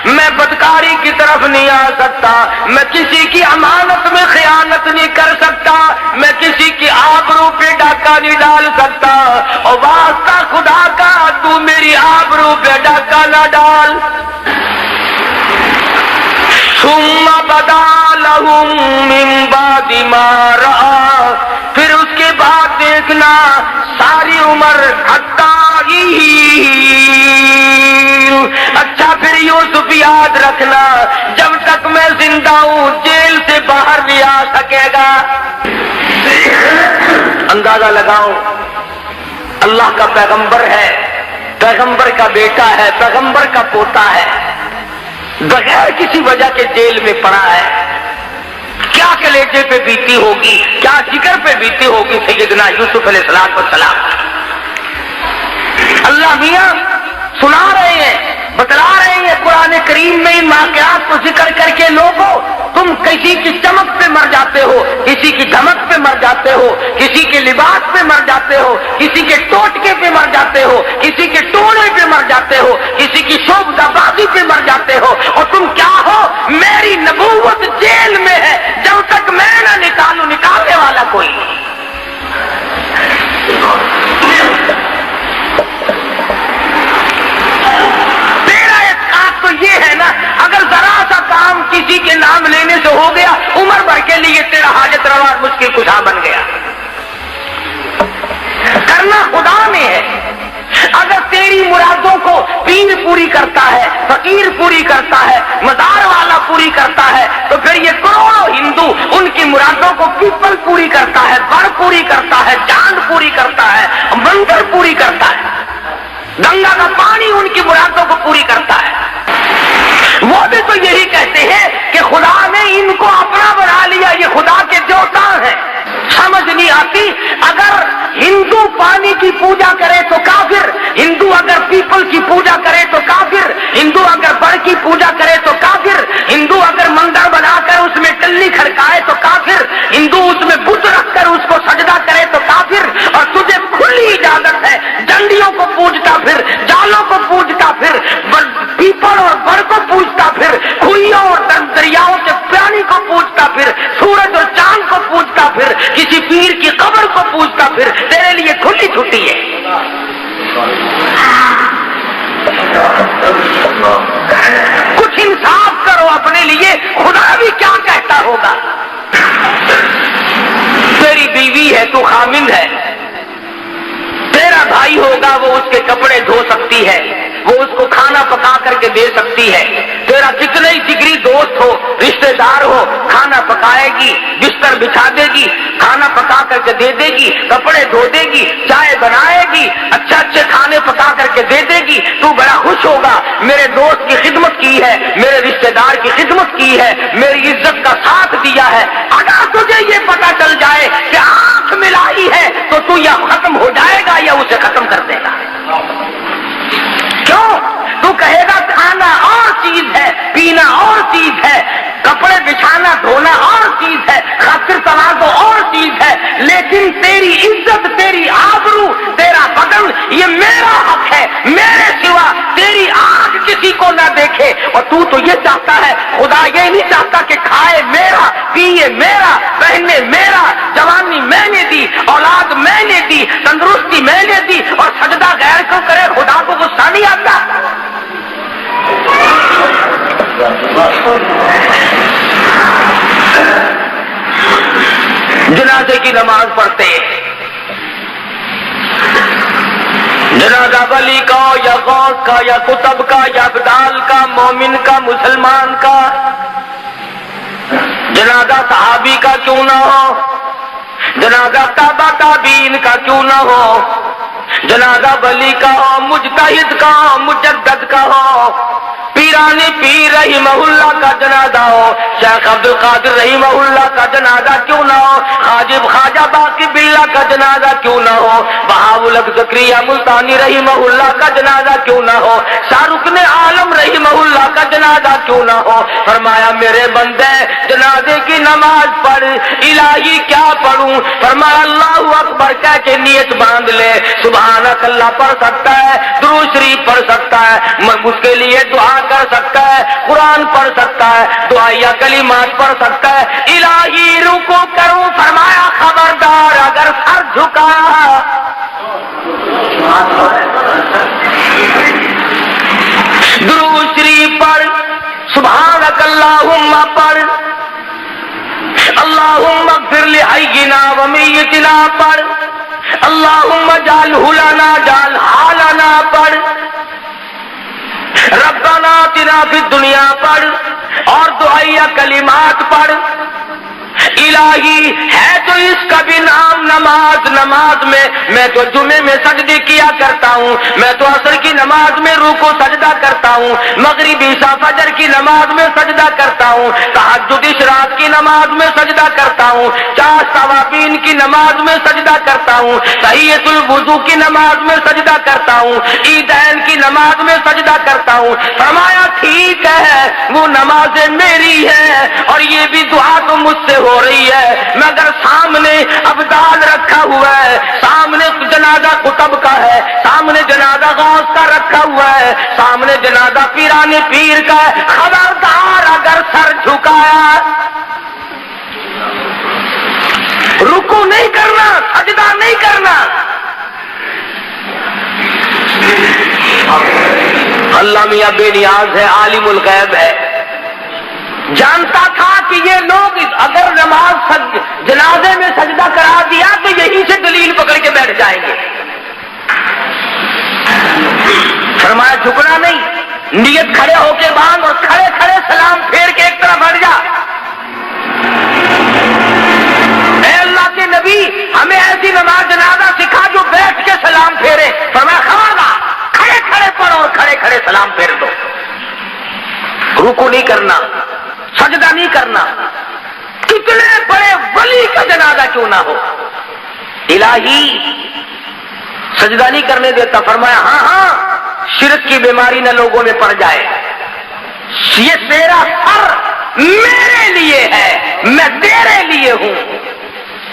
میں بدکاری کی طرف نہیں آ سکتا، میں کسی کی امانت میں خیانت نہیں کر سکتا، میں کسی کی آبرو پہ ڈاکہ نہیں ڈال سکتا، اور واسطہ خدا کا تو میری آبرو پہ ڈاکہ نہ ڈال۔ ثم بدا لهم من بعد ما رأى، پھر اس کے بعد دیکھنا ساری عمر اچھا پھر یوسف یاد رکھنا جب تک میں زندہ ہوں جیل سے باہر نہیں آ سکے گا۔ اندازہ لگاؤ، اللہ کا پیغمبر ہے، پیغمبر کا بیٹا ہے، پیغمبر کا پوتا ہے، بغیر کسی وجہ کے جیل میں پڑا ہے، کیا کلیجے پہ بیتی ہوگی، کیا جگر پہ بیتی ہوگی سیدنا یوسف علیہ السلام۔ اللہ میاں سنا رہے ہیں، بتلا رہے ہیں قرآن کریم میں ان واقعات کو ذکر کر کے لوگوں تم کسی کی چمک پہ مر جاتے ہو، کسی کی دھمک پہ مر جاتے ہو، کسی کے لباس پہ مر جاتے ہو، کسی کے ٹوٹکے پہ مر جاتے ہو، کسی کے ٹونے پہ مر جاتے ہو، کسی کی شوبدہ بازی پہ مر جاتے ہو، اور تم کیا ہو؟ میری نبوت جیل میں ہے، جب تک میں نہ نکالوں نکالنے والا کوئی نہیں۔ تو یہ ہے نا، اگر ذرا سا کام کسی کے نام لینے سے ہو گیا عمر بھر کے لیے تیرا حاجت روا مشکل کشا بن گیا۔ کو پیر پوری کرتا ہے، فقیر پوری کرتا ہے، مزار والا پوری کرتا ہے، تو پھر یہ کروڑوں ہندو ان کی مرادوں کو پیپل پوری کرتا ہے، بڑ پوری کرتا ہے، چاند پوری کرتا ہے، مندر پوری کرتا ہے، گنگا کا پانی ان کی مرادوں کو پوری کرتا ہے۔ وہ بھی تو یہی کہتے ہیں کہ خدا نے ان کو اپنا بنا لیا، یہ خدا کے دیوتا ہیں۔ سمجھ نہیں آتی، اگر ہندو پانی کی پوجا کرے تو کافر، ہندو اگر پیپل کی پوجا کرے تو کافر، ہندو اگر بڑ کی پوجا کرے تو کافر، ہندو اگر مندر بنا کر اس میں ٹلی کھڑکائے تو کافر، ہندو اس میں بت رکھ کر اس کو سجدہ کرے تو کافر، اور تجھے کھلی اجازت ہے ڈنڈیوں کو پوجتا پھر، جالوں کو پوجتا پھر، پیپل اور بڑ کو پوجتا پھر، کھوئیوں اور دریاؤں کے پانی کو پوجتا پھر، سورج اور چاند کو پوجتا پھر، کسی پیر کی قبر کو پوجتا پھر، تیرے لیے کھلی چھٹی ہے۔ کچھ انصاف کرو اپنے لیے، خدا بھی کیا کہتا ہوگا؟ تیری بیوی ہے، تو خامند ہے، تیرا بھائی ہوگا وہ اس کے کپڑے دھو سکتی ہے، وہ اس کو کھانا پکا کر کے دے سکتی ہے، تیرا کتنے ہی جگری دوست ہو، رشتہ دار ہو، کھانا پکائے گی، بستر بچھا دے گی، کھانا پکا کر کے دے دے گی، کپڑے دھو دے گی، چائے بنائے گی، اچھے کھانے پکا کر کے دے دے گی، تو بڑا خوش ہوگا، میرے دوست کی خدمت کی ہے، میرے رشتہ دار کی خدمت کی ہے، میری عزت کا ساتھ دیا ہے۔ اگر تجھے یہ پتا چل جائے کہ آنکھ ملائی ہے تو تو یا ختم ہو جائے گا یا اسے ختم کر دے گا۔ کیوں؟ تو کہے گا کھانا اور چیز ہے، پینا اور چیز ہے، کپڑے بچھانا دھونا اور چیز ہے، خاطر تواضع اور چیز ہے، لیکن تیری عزت، تیری آبرو، تیرا بدن یہ میرا حق ہے، میرے سوا تیری آنکھ کسی کو نہ دیکھے۔ اور تو یہ چاہتا ہے، خدا یہ نہیں چاہتا کہ کھائے میرا، پیے میرا، پہنے میرا، جوانی میں نے دی، اولاد میں نے دی، تندرستی میں نے دی، اور سجدہ غیر کو کرے، خدا کو غصہ نہیں آتا؟ جنازے کی نماز پڑھتے، جنازہ ولی کا یا غوث کا یا قطب کا یا ابدال کا، مومن کا، مسلمان کا، جنازہ صحابی کا کیوں نہ ہو، جنازہ تابع تابعین کا کیوں نہ ہو، جنازہ ولی کا ہو، مجتہد کا ہو، مجدد کا ہو، پیرانی پیر رحمہ اللہ کا جنازہ ہو، شیخ عبد القادر رحمہ اللہ کا جنازہ کیوں نہ ہو، حاجب خواجہ باقی باللہ کا جنازہ کیوں نہ ہو، بہاء الحق زکریا ملتانی رحمہ اللہ کا جنازہ کیوں نہ ہو، شاہ رکن عالم رحمہ اللہ کا جنازہ کیوں نہ ہو۔ فرمایا میرے بندے جنازے کی نماز پڑھ، الہی کیا پڑھوں؟ فرمایا اللہ اکبر کہہ کے نیت باندھ لے، سبحانک اللہ پڑھ سکتا ہے، درود شریف پڑھ سکتا ہے، اس کے لیے دعا کر سکتا ہے، قرآن پڑھ سکتا ہے، دعائیہ کلمات پڑھ سکتا ہے۔ الہی رکو کروں، فرمایا خبردار اگر سر جھکایا، درود شریف پڑھ، سبحانک اللہم پڑھ، اللہم اغفر لحینا ومیتنا پڑھ، اللہم اجعلہ لنا اجعلہا لنا پڑھ، ربنا آتنا فی الدنیا پڑھ، اور دعائیہ کلمات پڑھ۔ الہی ہے تو اس کا بھی نام نماز، نماز میں تو جمعے میں سجدے کیا کرتا ہوں، میں تو عصر کی نماز میں رکوع سجدہ کرتا ہوں، مغرب عشاء فجر کی نماز میں سجدہ کرتا ہوں، تہجد اشراق کی نماز میں سجدہ کرتا ہوں، چاش توابین کی نماز میں سجدہ کرتا ہوں، تحیۃ الوضو کی نماز میں سجدہ کرتا ہوں، عیدین کی نماز میں سجدہ کرتا ہوں۔ فرمایا ٹھیک ہے، وہ نمازیں میری ہیں اور یہ بھی دعا تو مجھ سے ہو رہی ہے، مگر سامنے ابدال رکھا ہوا ہے، سامنے جنازہ قطب کا ہے، سامنے جنازہ غوث کا رکھا ہوا ہے، سامنے جنازہ پیرانے پیر کا ہے۔ خبردار اگر سر جھکایا، رکو نہیں کرنا، سجدہ نہیں کرنا۔ اللہ میاں بے نیاز ہے، عالم الغیب ہے، جانتا تھا کہ یہ لوگ اگر نماز جنازے میں سجدہ کرا دیا تو یہیں سے دلیل پکڑ کے بیٹھ جائیں گے۔ فرمایا جھکنا نہیں, نیت کھڑے ہو کے باندھ اور کھڑے کھڑے سلام پھیر کے ایک طرف ہٹ جا. اے اللہ کے نبی, ہمیں ایسی نماز جنازہ سکھا جو بیٹھ کے سلام پھیرے. فرمایا خبردار, کھڑے کھڑے پڑھو اور کھڑے کھڑے سلام پھیر دو. رکوع نہیں کرنا, سجدہ نہیں کرنا, کتنے بڑے ولی کا جنازہ کیوں نہ ہو, الہی سجدہ نہیں کرنے دیتا. فرمایا ہاں ہاں, شرک کی بیماری نہ لوگوں میں پڑ جائے. یہ تیرا سر میرے لیے ہے, میں تیرے لیے ہوں.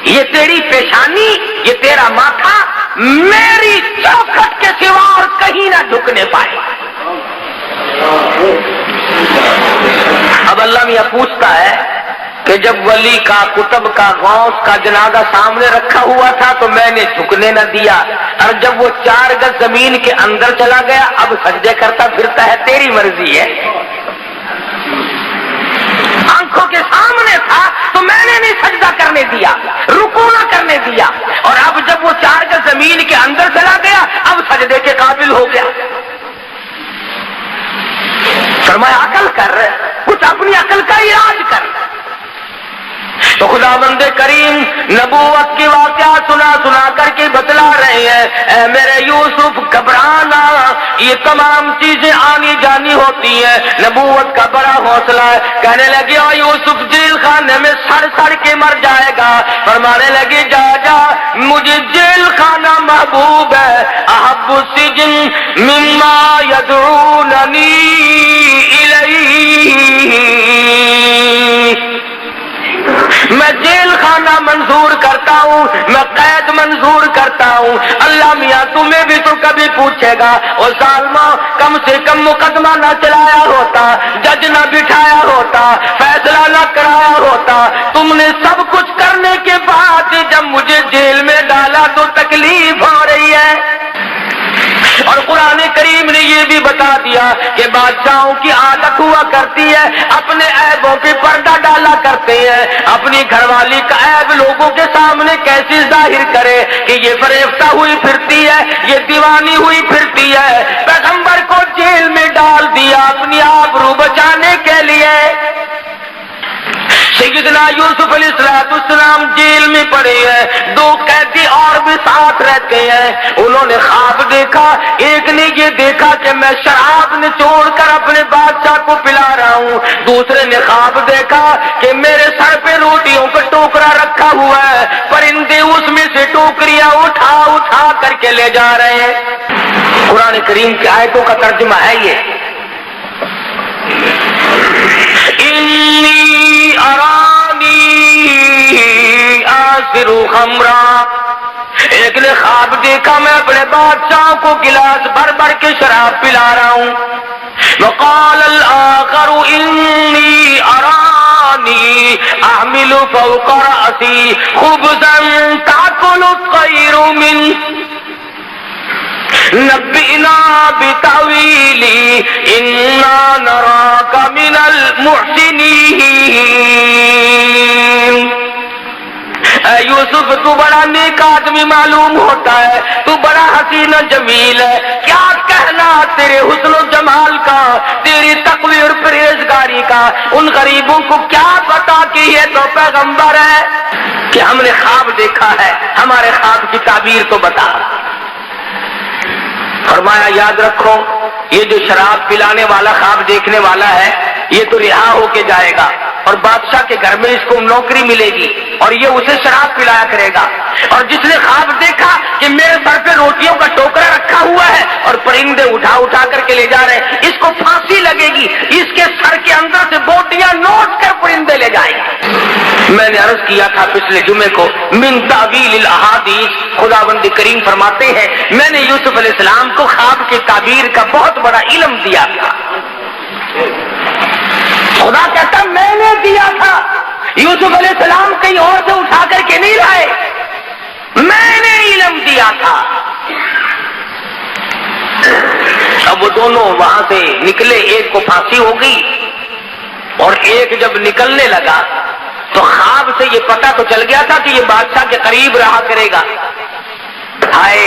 یہ تیری پیشانی, یہ تیرا ماتھا میری چوکھٹ کے سوا اور کہیں نہ جھکنے پائے. اب اللہ میاں پوچھتا ہے کہ جب ولی کا, کتب کا, غوث کا جنازہ سامنے رکھا ہوا تھا تو میں نے جھکنے نہ دیا, اور جب وہ 4 گز زمین کے اندر چلا گیا اب سجدے کرتا پھرتا ہے, تیری مرضی ہے. آنکھوں کے سامنے تھا تو میں نے نہیں سجدہ کرنے دیا, رکوع نہ کرنے دیا, اور اب جب وہ 4 گز زمین کے اندر چلا گیا اب سجدے کے قابل ہو گیا. فرمایا عقل کر, کچھ اپنی عقل کا علاج کر. تو خدا بند کریم نبوت کی واقعات سنا کر کے بتلا رہے ہیں, اے میرے یوسف گھبرانا, یہ تمام چیزیں آنی جانی ہوتی ہیں. نبوت کا بڑا حوصلہ ہے. کہنے لگے او یوسف جیل خانے میں سڑ کے مر جائے گا. فرمانے لگے جا جا, مجھے جیل خانہ محبوب ہے. احب السجن مما یدعوننی الیہ, میں جیل خانہ منظور کرتا ہوں, میں قید منظور کرتا ہوں. اللہ میاں تمہیں بھی تو کبھی پوچھے گا, او ظالمہ کم سے کم مقدمہ نہ چلایا ہوتا, جج نہ بٹھایا ہوتا, فیصلہ نہ کرایا ہوتا. تم نے سب کچھ کرنے کے بعد جب مجھے جیل میں ڈالا تو تکلیف ہو رہی ہے. اور قرآن کریم نے یہ بھی بتا دیا کہ بادشاہوں کی عادت ہوا کرتی ہے اپنے عیبوں پہ پردہ ڈالا کرتے ہیں. اپنی گھر والی کا عیب لوگوں کے سامنے کیسے ظاہر کرے کہ یہ فریفتہ ہوئی پھرتی ہے, یہ دیوانی ہوئی پھرتی ہے. پیغمبر کو جیل میں ڈال دیا اپنی آبرو بچانے کے لیے. سیدنا یوسف علیہ السلام جیل میں پڑے ہیں, 2 قیدی اور بھی ساتھ رہتے ہیں. انہوں نے خواب دیکھا, ایک نے یہ دیکھا کہ میں شراب نچوڑ کر اپنے بادشاہ کو پلا رہا ہوں, دوسرے نے خواب دیکھا کہ میرے سر پہ روٹیوں کا ٹوکرا رکھا ہوا ہے, پرندے اس میں سے ٹوکریاں اٹھا کر کے لے جا رہے ہیں. قرآن کریم کی آیتوں کا ترجمہ ہے یہ, انی ارانی آسر خمرا. ایک نے خواب دیکھا میں اپنے بادشاہ کو گلاس بھر کے شراب پلا رہا ہوں. وقال الآخر انی ارانی احمل فوق رأسی خبزا تأکل الطیر منه نبئنا بتاویلی انا نراک من المحسنین. اے یوسف تو بڑا نیک آدمی معلوم ہوتا ہے, تو بڑا حسین و جمیل ہے, کیا کہنا تیرے حسن و جمال کا, تیری تقوی اور پرہیزگاری کا. ان غریبوں کو کیا پتا کہ یہ تو پیغمبر ہے, کہ ہم نے خواب دیکھا ہے, ہمارے خواب کی تعبیر تو بتا. فرمایا یاد رکھو, یہ جو شراب پلانے والا خواب دیکھنے والا ہے یہ تو رہا ہو کے جائے گا, اور بادشاہ کے گھر میں اس کو نوکری ملے گی, اور یہ اسے شراب پلایا کرے گا. اور جس نے خواب دیکھا کہ میرے سر پہ روٹیوں کا ٹوکرا رکھا ہوا ہے اور پرندے اٹھا کر کے لے جا رہے ہیں, اس کو پھانسی لگے گی, اس کے سر کے اندر سے بوٹیاں نوچ کر پرندے لے جائیں گے. میں نے عرض کیا تھا پچھلے جمعے کو, من تعویل الاحادیث, خداوند کریم فرماتے ہیں میں نے یوسف علیہ السلام کو خواب کی تعبیر کا بہت بڑا علم دیا تھا. خدا کہتا میں نے دیا تھا, یوسف علیہ السلام کہیں اور سے اٹھا کر کے نہیں لائے, میں نے علم دیا تھا. اب وہ دونوں وہاں سے نکلے, ایک کو پھانسی ہو گئی اور ایک جب نکلنے لگا تو خواب سے یہ پتہ تو چل گیا تھا کہ یہ بادشاہ کے قریب رہا کرے گا. ہائے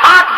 7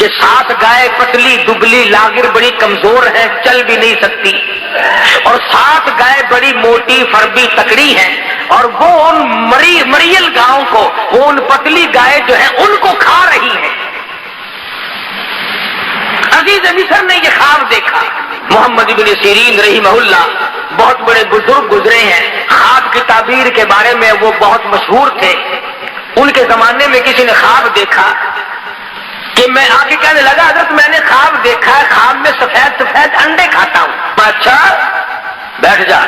کہ 7 گائے پتلی دبلی لاغر بڑی کمزور ہے، چل بھی نہیں سکتی، اور 7 گائے بڑی موٹی فربی تکڑی ہیں، اور وہ ان مریل گاؤں کو، وہ ان پتلی گائے جو ہیں ان کو کھا رہی ہیں۔ عزیز مصر نے یہ خواب دیکھا۔ محمد ابن سیرین رحمہ اللہ بہت بڑے بزرگ گزرے ہیں، خواب کی تعبیر کے بارے میں وہ بہت مشہور تھے۔ ان کے زمانے میں کسی نے خواب دیکھا کہ میں آگے کہنے لگا حضرت میں نے خواب دیکھا ہے، خواب میں سفید سفید انڈے کھاتا ہوں۔ اچھا بیٹھ جا،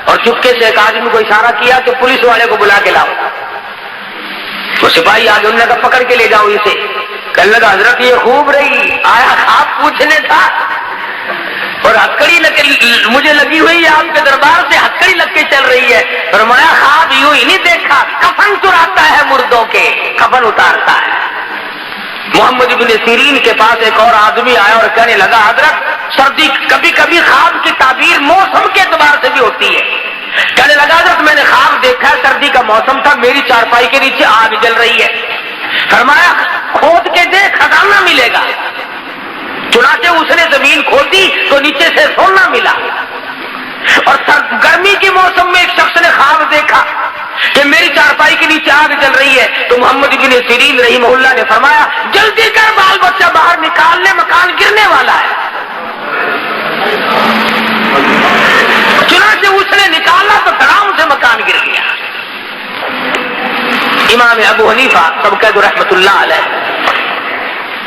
اور چپکے سے ایک آدمی کو اشارہ کیا کہ پولیس والے کو بلا کے لاؤ۔ وہ سپاہی آگے انہوں نے کہا پکڑ کے لے جاؤ اسے۔ کہنے لگا حضرت یہ خوب رہی، آیا خواب پوچھنے تھا اور ہتکڑی مجھے لگی ہوئی ہے، آپ کے دربار سے ہتکڑی لگ کے چل رہی ہے۔ فرمایا خواب یوں ہی نہیں دیکھا، کفن چراتا ہے مردوں کے، کفن اتارتا ہے۔ محمد ابن سیرین کے پاس ایک اور آدمی آیا اور کہنے لگا حضرت سردی کبھی کبھی خواب کی تعبیر موسم کے اعتبار سے بھی ہوتی ہے۔ کہنے لگا حضرت میں نے خواب دیکھا ہے، سردی کا موسم تھا، میری چارپائی کے نیچے آگ جل رہی ہے۔ فرمایا کھود کے دیکھ خزانہ ملے گا۔ چنانچہ اس نے زمین کھودی تو نیچے سے سونا ملا۔ اور گرمی کے موسم میں ایک شخص نے خواب دیکھا کہ میری چارپائی کے نیچے آگ جل رہی ہے، تو محمد بن سیرین رحمہ اللہ نے فرمایا جلدی کر بال بچہ باہر نکال لے، مکان گرنے والا ہے۔ چنانچہ اس نے نکالا تو دھڑام سے مکان گر گیا۔ امام ابو حنیفہ سبقت رحمت اللہ علیہ،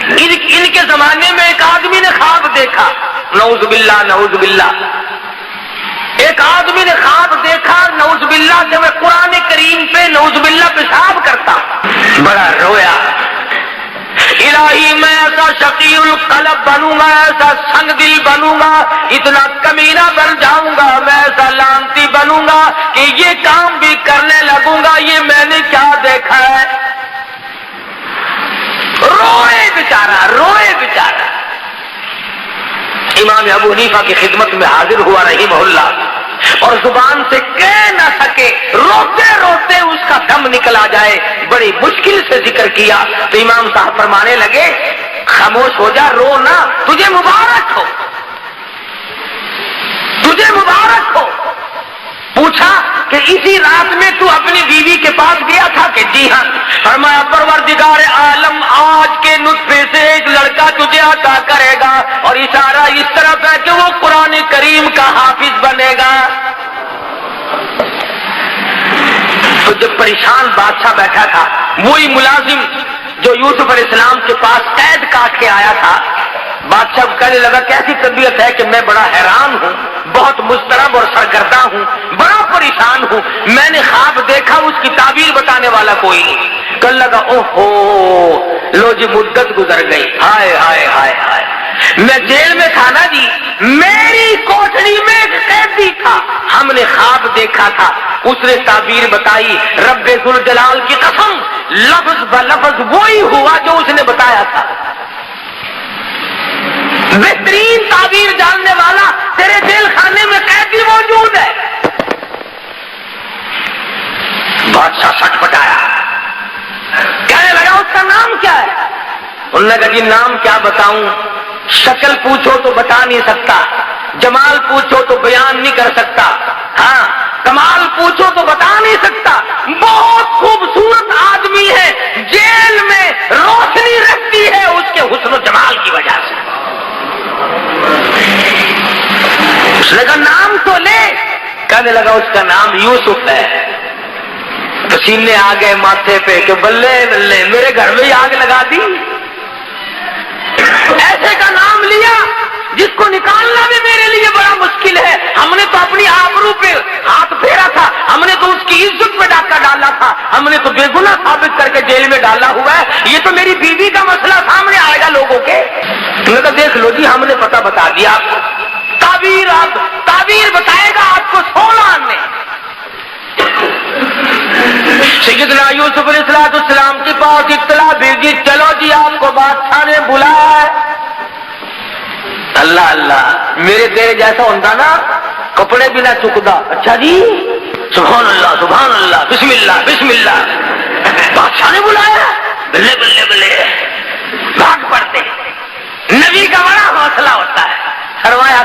ان کے زمانے میں ایک آدمی نے خواب دیکھا، نعوذ باللہ نعوذ باللہ، ایک آدمی نے خواب دیکھا نعوذ باللہ کہ میں قرآن کریم پہ نعوذ باللہ پیشاب کرتا ہوں۔ بڑا رویا، الہی میں ایسا شقی القلب بنوں گا، ایسا سنگ دل بنوں گا، اتنا کمینہ بن جاؤں گا، میں ایسا لانتی بنوں گا کہ یہ کام بھی کرنے لگوں گا۔ یہ میں نے کیا دیکھا ہے؟ روئے بیچارہ، روئے بیچارہ۔ امام ابو حنیفہ کی خدمت میں حاضر ہوا رحمہ اللہ، اور زبان سے کہہ نہ سکے، روتے روتے اس کا دم نکل آ جائے، بڑی مشکل سے ذکر کیا تو امام صاحب فرمانے لگے خاموش ہو جا، رو نہ، تجھے مبارک ہو، تجھے مبارک ہو۔ پوچھا کہ اسی رات میں تو اپنی بیوی کے پاس گیا تھا کہ جی ہاں۔ فرمایا پروردگار عالم آج کے نطفے سے ایک لڑکا تجھے عطا کرے گا، اور اشارہ اس طرف ہے کہ وہ قرآن کریم کا حافظ بنے گا۔ تو جب پریشان بادشاہ بیٹھا تھا، وہی ملازم جو یوسف علیہ السلام کے پاس قید کاٹ کے آیا تھا، بادشاہ کو کہنے لگا کیسی طبیعت ہے کہ میں بڑا حیران ہوں، بہت مضطرب اور سرگرداں ہوں، بڑا پریشان ہوں، میں نے خواب دیکھا، اس کی تعبیر بتانے والا کوئی نہیں۔ کہنے لگا اوہو لو جی مدت گزر گئی، ہائے ہائے ہائے ہائے، میں جیل میں تھا نا جی، میری کوٹڑی میں ایک قیدی تھا، ہم نے خواب دیکھا تھا، اس نے تعبیر بتائی، رب ذوالجلال کی قسم لفظ بلفظ وہی ہوا جو اس نے بتایا تھا۔ بہترین تعبیر جاننے والا تیرے جیل خانے میں قیدی موجود ہے۔ بادشاہ سچ بتایا، کہنے لگا اس کا نام کیا ہے؟ انہوں نے کہا جی نام کیا بتاؤں، شکل پوچھو تو بتا نہیں سکتا، جمال پوچھو تو بیان نہیں کر سکتا، ہاں کمال پوچھو تو بتا نہیں سکتا، بہت خوبصورت آدمی ہے، جیل میں روشنی رہتی ہے اس کے حسن و جمال کی وجہ سے۔ اس نے کہا نام تو لے، کہنے لگا اس کا نام یوسف ہے۔ پسینے آ گئے ماتھے پہ کہ بلے بلے میرے گھر میں ہی آگ لگا دی، ایسے کا نام لیا جس کو نکالنا بھی میرے لیے بڑا مشکل ہے، ہم نے تو اپنی آبرو پہ ہاتھ پھیرا تھا، ہم نے تو اس کی عزت پہ ڈاکہ ڈالا تھا، ہم نے تو بے گناہ ثابت کر کے جیل میں ڈالا ہوا ہے، یہ تو میری بیوی کا مسئلہ سامنے آئے گا لوگوں کے۔ میں نے کہا دیکھ لو جی ہم نے پتہ بتا دیا آپ کو، تعبیر بتائے گا آپ کو 16 آنے۔ سیدنا یوسف علیہ السلام کے پاس اطلاع بھیجی، چلو جی آپ کو بادشاہ نے بلایا ہے۔ اللہ اللہ، میرے تیرے جیسا ہوتا نا کپڑے بھی نہ چکتا، اچھا جی سبحان اللہ سبحان اللہ بسم اللہ بسم اللہ، بادشاہ نے بلایا، بلے بلے بلے بھاگ پڑتے۔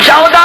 14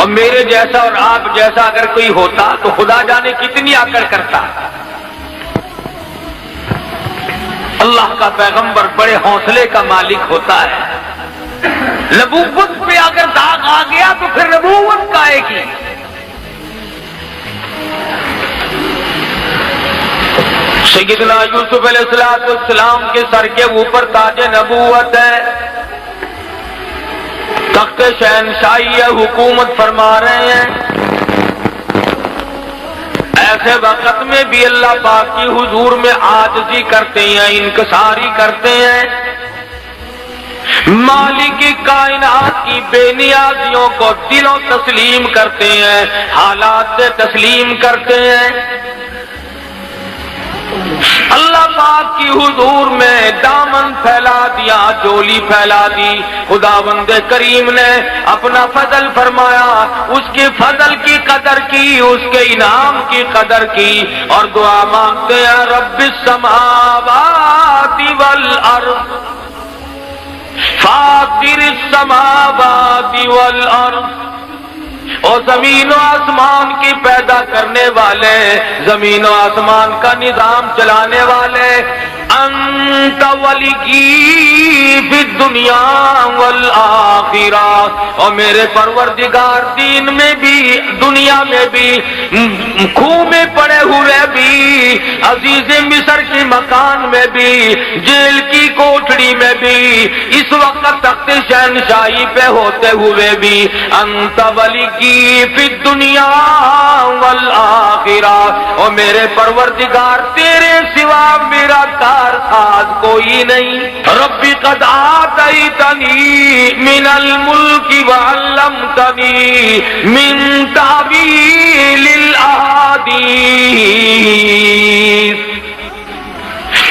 اور میرے جیسا اور آپ جیسا اگر کوئی ہوتا تو خدا جانے کتنی آکڑ کرتا. اللہ کا پیغمبر بڑے حوصلے کا مالک ہوتا ہے. نبوت پہ اگر داغ آ گیا تو پھر نبوت کا آئے گی. سیدنا یوسف علیہ السلام کے سر کے اوپر تاج نبوت ہے، تخت شہنشاہی ہے، حکومت فرما رہے ہیں. ایسے وقت میں بھی اللہ پاک کی حضور میں عاجزی کرتے ہیں، انکساری کرتے ہیں، مالک کائنات کی بے نیازیوں کو دلوں تسلیم کرتے ہیں، حالات سے تسلیم کرتے ہیں. اللہ پاک کی حضور میں دامن پھیلا دیا، جولی پھیلا دی. خداوند کریم نے اپنا فضل فرمایا، اس کے فضل کی قدر کی، اس کے انعام کی قدر کی، اور دعا مانگتے ہیں رب السماوات والارض فاطر السماوات والارض. اور زمین و آسمان کی پیدا کرنے والے، زمین و آسمان کا نظام چلانے والے، انت ولی فی الدنیا والآخرہ. اور میرے پروردگار دین میں بھی، دنیا میں بھی، کھوہ میں پڑے ہوئے بھی، عزیز مصر کے مکان میں بھی، جیل کی کوٹڑی میں بھی، اس وقت تخت شہنشاہی پہ ہوتے ہوئے بھی، انت ولی فی الدنیا والآخرہ. اور میرے پروردگار تیرے سوا میرا کارساز کوئی نہیں. ربی قد آتیتنی من الملک وعلمتنی من تعویل الاحادیث.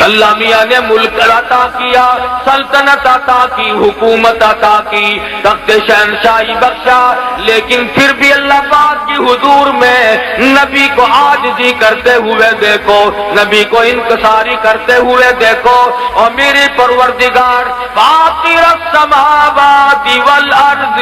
اللہ میاں نے ملک عطا کیا، سلطنت عطا کی، حکومت عطا کی، تخت شہنشاہی بخشا، لیکن پھر بھی اللہ پاک کی حضور میں نبی کو عاجزی کرتے ہوئے دیکھو، نبی کو انکساری کرتے ہوئے دیکھو. اور میرے پروردگار فاطر السماوات والارض،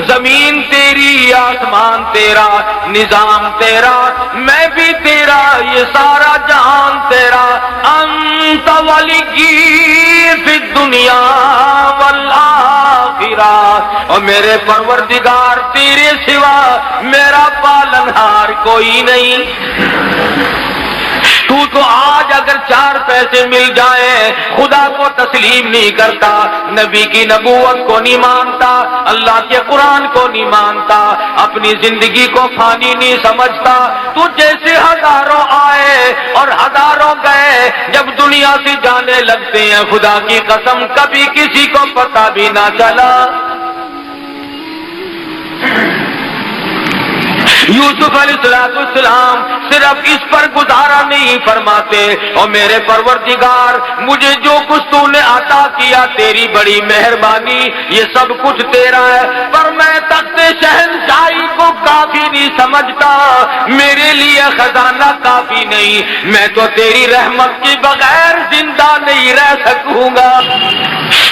زمین تیری، آسمان تیرا، نظام تیرا، میں بھی تیرا، یہ سارا جہان تیرا. انت ولی فی الدنیا والآخرہ. اور میرے پروردگار تیرے سوا میرا پالنہار کوئی نہیں. تو آج اگر 4 پیسے مل جائیں خدا کو تسلیم نہیں کرتا، نبی کی نبوت کو نہیں مانتا، اللہ کے قرآن کو نہیں مانتا، اپنی زندگی کو فانی نہیں سمجھتا. تو جیسے ہزاروں آئے اور ہزاروں گئے، جب دنیا سے جانے لگتے ہیں خدا کی قسم کبھی کسی کو پتہ بھی نہ چلا. یوسف علیہ السلام صرف اس پر گزارا نہیں فرماتے، اور میرے پروردگار مجھے جو کچھ تو نے عطا کیا تیری بڑی مہربانی، یہ سب کچھ تیرا ہے، پر میں تخت شہنشاہی کو کافی نہیں سمجھتا، میرے لیے خزانہ کافی نہیں، میں تو تیری رحمت کے بغیر زندہ نہیں رہ سکوں گا.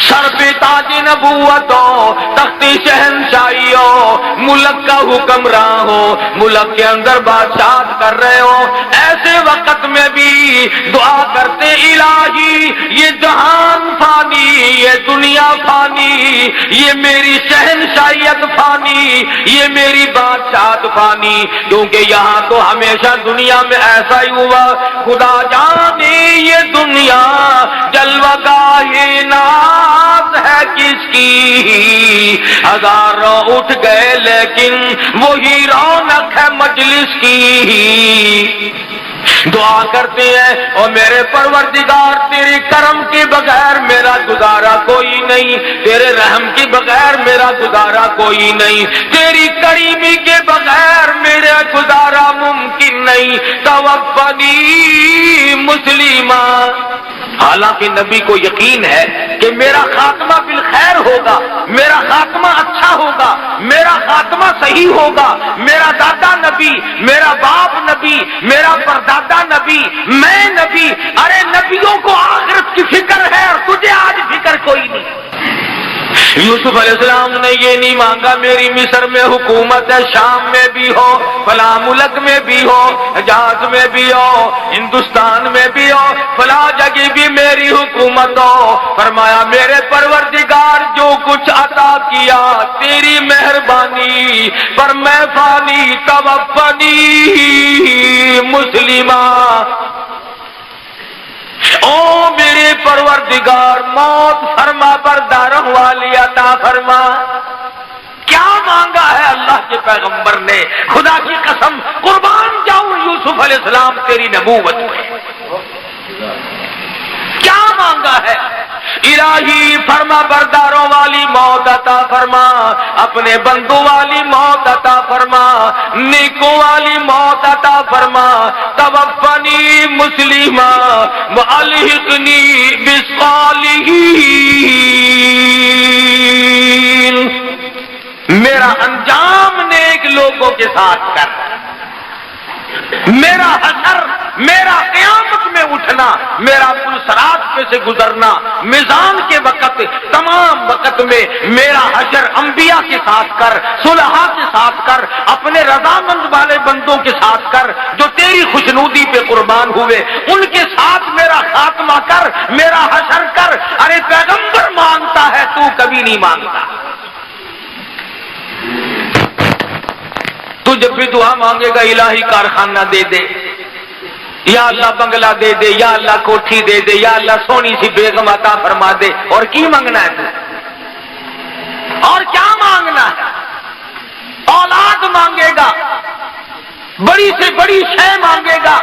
سر پہ تاج نبوت ہو، تخت شہنشاہی ہو، ملک کا حکمراں ہو، ملک کے اندر بادشاہت کر رہے ہو، ایسے وقت میں بھی دعا کرتے الہی یہ جہان فانی، یہ دنیا فانی، یہ میری شہنشاہیت فانی، یہ میری بادشاہت فانی، کیونکہ یہاں تو ہمیشہ دنیا میں ایسا ہی ہوا. خدا جانے یہ دنیا جلوہ گاہ ناز ہے کس کی، ہزاروں اٹھ گئے لیکن وہی رونق ہے مجلس کی. دعا کرتے ہیں اور میرے پروردگار تیرے کرم کے بغیر میرا گزارا کوئی نہیں، تیرے رحم کے بغیر میرا گزارا کوئی نہیں، تیری کریمی کے بغیر میرا گزارا ممکن نہیں. توفنی مسلمہ. حالانکہ نبی کو یقین ہے کہ میرا خاتمہ بالخیر ہوگا، میرا خاتمہ اچھا ہوگا، میرا خاتمہ صحیح ہوگا. میرا دادا نبی، میرا باپ نبی، میرا پردادا نبی، میں نبی. ارے نبیوں کو آخرت کی فکر ہے اور تجھے آج فکر کوئی نہیں. یوسف علیہ السلام نے یہ نہیں مانگا میری مصر میں حکومت ہے، شام میں بھی ہو، فلاں ملک میں بھی ہو، حجاز میں بھی ہو، ہندوستان میں بھی ہو، فلاں جگہ بھی میری حکومت ہو۔ فرمایا میرے پروردگار جو کچھ عطا کیا تیری مہربانی، پر میں فانی توفنی مسلمہ، او میرے پروردگار موت فرما برداروں والی عطا فرما۔ کیا مانگا ہے اللہ کے پیغمبر نے؟ خدا کی قسم قربان جاؤں یوسف علیہ السلام تیری نبوت میں کیا مانگا ہے؟ الہی فرما برداروں والی موت عطا فرما، اپنے بندوں والی موت عطا فرما، نیکوں والی موت عطا فرما، توفنی مسلمہ والحقنی بالصالحین، میرا انجام نیک لوگوں کے ساتھ کر، میرا حشر، میرا قیامت میں اٹھنا، میرا پلسرات میں سے گزرنا، میزان کے وقت تمام وقت میں میرا حشر انبیاء کے ساتھ کر، صلحاء کے ساتھ کر، اپنے رضامند والے بندوں کے ساتھ کر جو تیری خوشنودی پہ قربان ہوئے، ان کے ساتھ میرا خاتمہ کر، میرا حشر کر۔ ارے پیغمبر مانگتا ہے تو کبھی نہیں مانگتا۔ تو جب بھی دعا مانگے گا الہی کارخانہ دے دے، یا اللہ بنگلہ دے دے، یا اللہ کوٹھی دے دے، یا اللہ سونی سی بیگم عطا فرما دے، اور کی مانگنا ہے تو؟ اور کیا مانگنا ہے؟ اولاد مانگے گا، بڑی سے بڑی شے مانگے گا،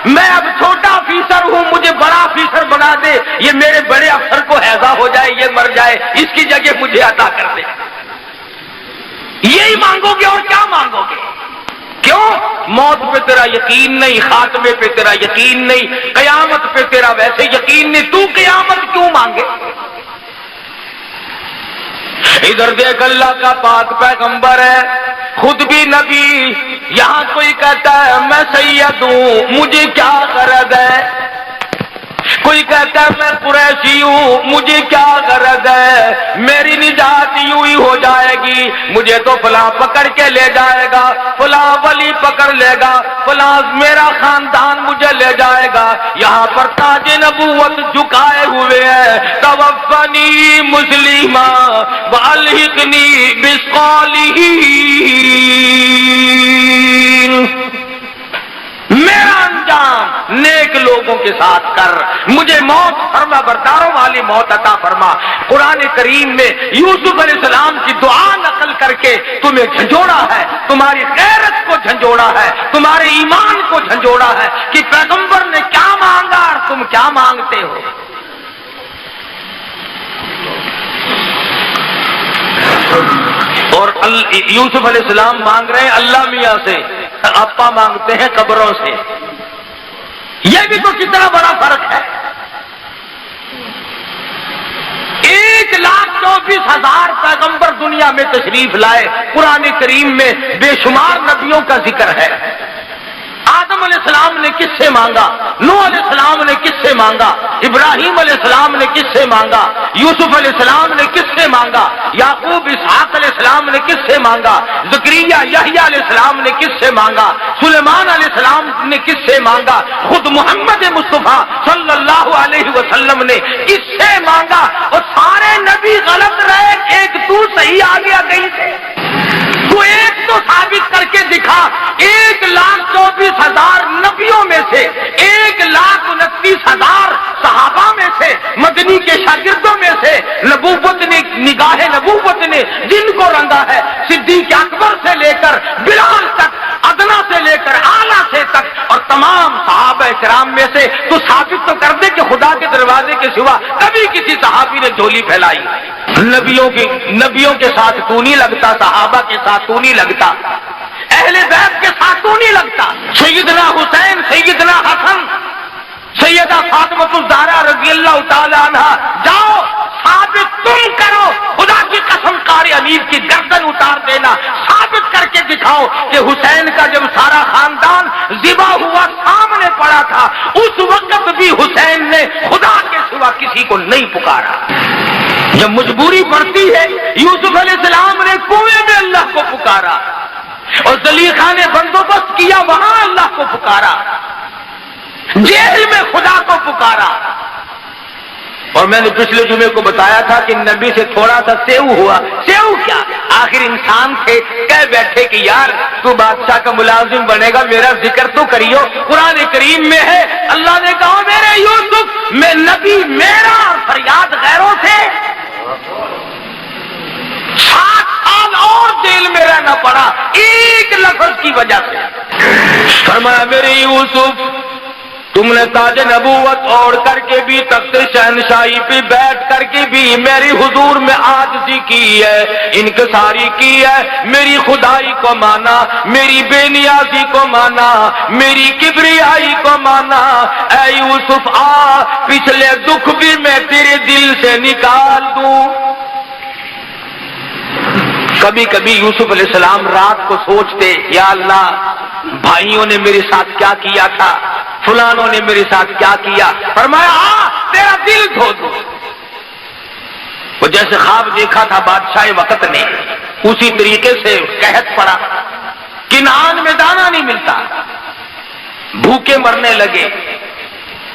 میں اب چھوٹا آفیسر ہوں مجھے بڑا آفیسر بنا دے، یہ میرے بڑے افسر کو ہیضہ ہو جائے، یہ مر جائے، اس کی جگہ مجھے عطا کر دے، یہی مانگو گے اور کیا مانگو گے؟ کیوں؟ موت پہ تیرا یقین نہیں، خاتمے پہ تیرا یقین نہیں، قیامت پہ تیرا ویسے یقین نہیں، تو قیامت کیوں مانگے؟ ادھر دیکھ اللہ کا پاک پیغمبر ہے، خود بھی نبی، یہاں کوئی کہتا ہے میں سید ہوں مجھے کیا غرض ہے، کوئی کہتا ہے میں قریشی ہوں مجھے کیا غرض ہے، میری نجات یوں ہی ہو جائے گی، مجھے تو فلاں پکڑ کے لے جائے گا، فلاں ولی پکڑ لے گا، فلاں میرا خاندان مجھے لے جائے گا، یہاں پر تاج نبوت جھکائے ہوئے ہیں، توفنی مسلمہ والحقنی بالصالحین، میرا انجام نیک لوگوں کے ساتھ کر، مجھے موت فرما برداروں والی موت عطا فرما۔ قرآن کریم میں یوسف علیہ السلام کی دعا نقل کر کے تمہیں جھنجھوڑا ہے، تمہاری غیرت کو جھنجھوڑا ہے، تمہارے ایمان کو جھنجھوڑا ہے کہ پیغمبر نے کیا مانگا اور تم کیا مانگتے ہو۔ اور یوسف علیہ السلام مانگ رہے ہیں اللہ میاں سے، آپا مانگتے ہیں قبروں سے، یہ بھی تو کتنا بڑا فرق ہے۔ 1,24,000 پیغمبر دنیا میں تشریف لائے، قرآن کریم میں بے شمار نبیوں کا ذکر ہے۔ آدم علیہ السلام نے کس سے مانگا، نوح علیہ السلام نے کس سے مانگا، ابراہیم علیہ السلام نے کس سے مانگا، یوسف علیہ السلام نے کس سے مانگا، یعقوب اسحاق علیہ السلام نے کس سے مانگا، زکریا یحییٰ علیہ السلام نے کس سے مانگا، سلیمان علیہ السلام نے کس سے مانگا، خود محمد مصطفیٰ صلی اللہ علیہ وسلم نے کس سے مانگا، اور سارے نبی غلط رہے، ایک تو صحیح آ گیا کہیں سے۔ تو ایک تو ثابت کر کے دکھا، 1,24,000 نبیوں میں سے 1,29,000 صحابہ میں سے، مدنی کے شاگردوں میں سے نبوت نے، نگاہ نبوت نے جن کو رنگا ہے، صدیق اکبر سے لے کر بلال تک، ادنا سے لے کر اعلیٰ سے تک، اور تمام صحابہ کرام میں سے، تو ثابت تو کر دے کہ خدا کے دروازے کے سوا کبھی کسی صحابی نے جھولی پھیلائی۔ نبیوں کے ساتھ تو نہیں لگتا، صحابہ کے ساتھ تو نہیں لگتا، اہل بیت کے ساتھ تو نہیں لگتا، سیدنا حسین، سیدنا حسن، سیدہ فاطمہ الزہرا رضی اللہ تعالی عنہا، جاؤ ثابت تم کرو، خدا کی قسم قاری امیر کی گردن اتار دینا، ثابت کر کے دکھاؤ کہ حسین کا جب سارا خاندان ذبح ہوا سامنے پڑا تھا، اس وقت بھی حسین نے خدا کے سوا کسی کو نہیں پکارا۔ جب مجبوری پڑتی ہے، یوسف علیہ السلام نے کنویں میں اللہ کو پکارا اور زلیخا نے بندوبست کیا وہاں اللہ کو پکارا، جیل میں خدا کو پکارا. اور میں نے پچھلے جمعے کو بتایا تھا کہ نبی سے تھوڑا سا سیو ہوا. سیو کیا، آخر انسان تھے، کہہ بیٹھے کہ یار تو بادشاہ کا ملازم بنے گا، میرا ذکر تو کریو. قرآن کریم میں ہے، اللہ نے کہا میرے یوسف میں نبی میرا، فریاد غیروں سے. 7 سال اور جیل میں رہنا پڑا ایک لفظ کی وجہ سے. فرمایا میرے یوسف تم نے تاج نبوت اوڑھ کر کے بھی، تخت شہنشاہی پہ بیٹھ کر کے بھی میری حضور میں عاجزی کی ہے، انکساری کی ہے، میری خدائی کو مانا، میری بے نیازی کو مانا، میری کبریائی کو مانا. اے یوسف آ، پچھلے دکھ بھی میں تیرے دل سے نکال دوں. کبھی کبھی یوسف علیہ السلام رات کو سوچتے، یا اللہ بھائیوں نے میرے ساتھ کیا کیا تھا، فلانوں نے میرے ساتھ کیا کیا. فرمایا تیرا دل دھو دو. وہ جیسے خواب دیکھا تھا بادشاہ وقت نے، اسی طریقے سے قحط پڑا، کنعان میں دانا نہیں ملتا، بھوکے مرنے لگے.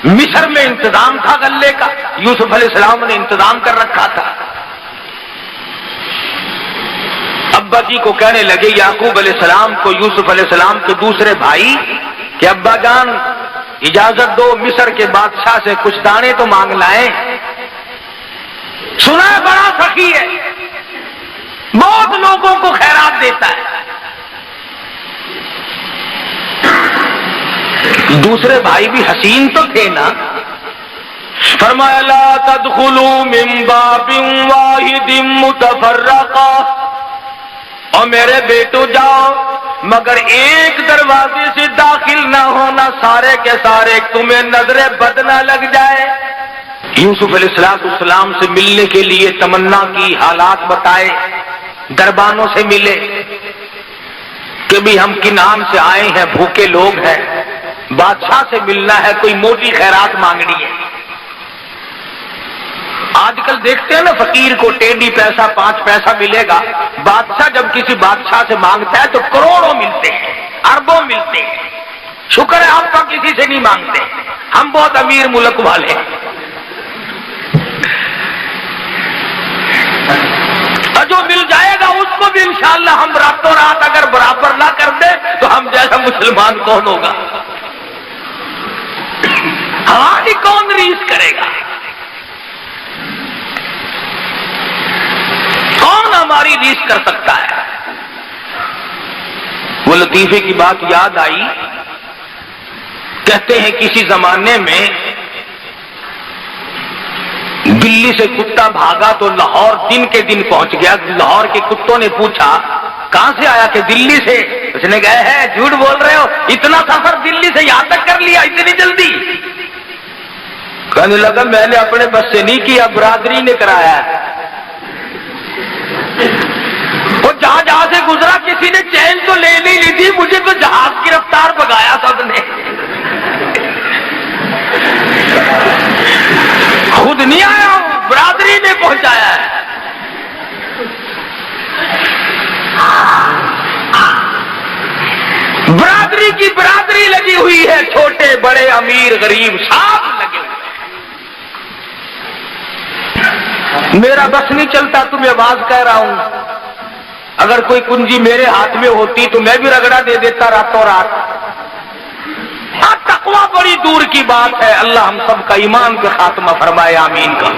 مصر میں انتظام تھا غلے کا، یوسف علیہ السلام نے انتظام کر رکھا تھا. ابا جی کو کہنے لگے یعقوب علیہ السلام کو، یوسف علیہ السلام کے دوسرے بھائی، کہ ابا جان اجازت دو مصر کے بادشاہ سے کچھ دانے تو مانگ لائیں. سنا ہے بڑا سخی ہے، بہت لوگوں کو خیرات دیتا ہے. دوسرے بھائی بھی حسین تو تھے نا. فرمایا لا تدخلوا من باب واحد متفرقا، اور میرے بیٹو جاؤ مگر ایک دروازے سے داخل نہ ہونا، سارے کے سارے تمہیں نظر بد نہ لگ جائے. یوسف علیہ السلام سے ملنے کے لیے تمنا کی، حالات بتائے، دربانوں سے ملے کہ بھی ہم کنعان سے آئے ہیں، بھوکے لوگ ہیں، بادشاہ سے ملنا ہے، کوئی موٹی خیرات مانگنی ہے. آج کل دیکھتے ہیں نا فقیر کو ٹیڈی پیسہ 5 پیسہ ملے گا، بادشاہ جب کسی بادشاہ سے مانگتا ہے تو کروڑوں ملتے ہیں، اربوں ملتے ہیں. شکر ہے آپ کا کسی سے نہیں مانگتے، ہم بہت امیر ملک والے ہیں. اور جو مل جائے گا اس کو بھی انشاءاللہ ہم راتوں رات اگر برابر نہ کر دیں تو ہم جیسا مسلمان کون ہوگا؟ ہماری کون ریس کرے گا؟ کون ہماری ریس کر سکتا ہے؟ وہ لطیفے کی بات یاد آئی. کہتے ہیں کسی زمانے میں دلی سے کتا بھاگا تو لاہور دن کے دن پہنچ گیا. لاہور کے کتوں نے پوچھا کہاں سے آیا؟ کہ دلی سے. اس نے کہا ہے جھوٹ بول رہے ہو، اتنا سفر دلی سے یہاں تک کر لیا اتنی جلدی؟ کہنے لگا میں نے اپنے بس سے نہیں کیا، برادری نے کرایا ہے. وہ جہاں سے گزرا کسی نے چین تو لے نہیں لی تھی، مجھے تو جہاز کی رفتار بگایا سب نے. خود نہیں آیا ہوں، برادری نے پہنچایا ہے. برادری کی برادری لگی ہوئی ہے، چھوٹے بڑے امیر غریب سب لگے ہوئے. میرا بس نہیں چلتا، تمہیں آواز کہہ رہا ہوں. اگر کوئی کنجی میرے ہاتھ میں ہوتی تو میں بھی رگڑا دے دیتا راتوں رات. تقویٰ بڑی دور کی بات ہے. اللہ ہم سب کا ایمان پہ خاتمہ فرمائے، آمین کا.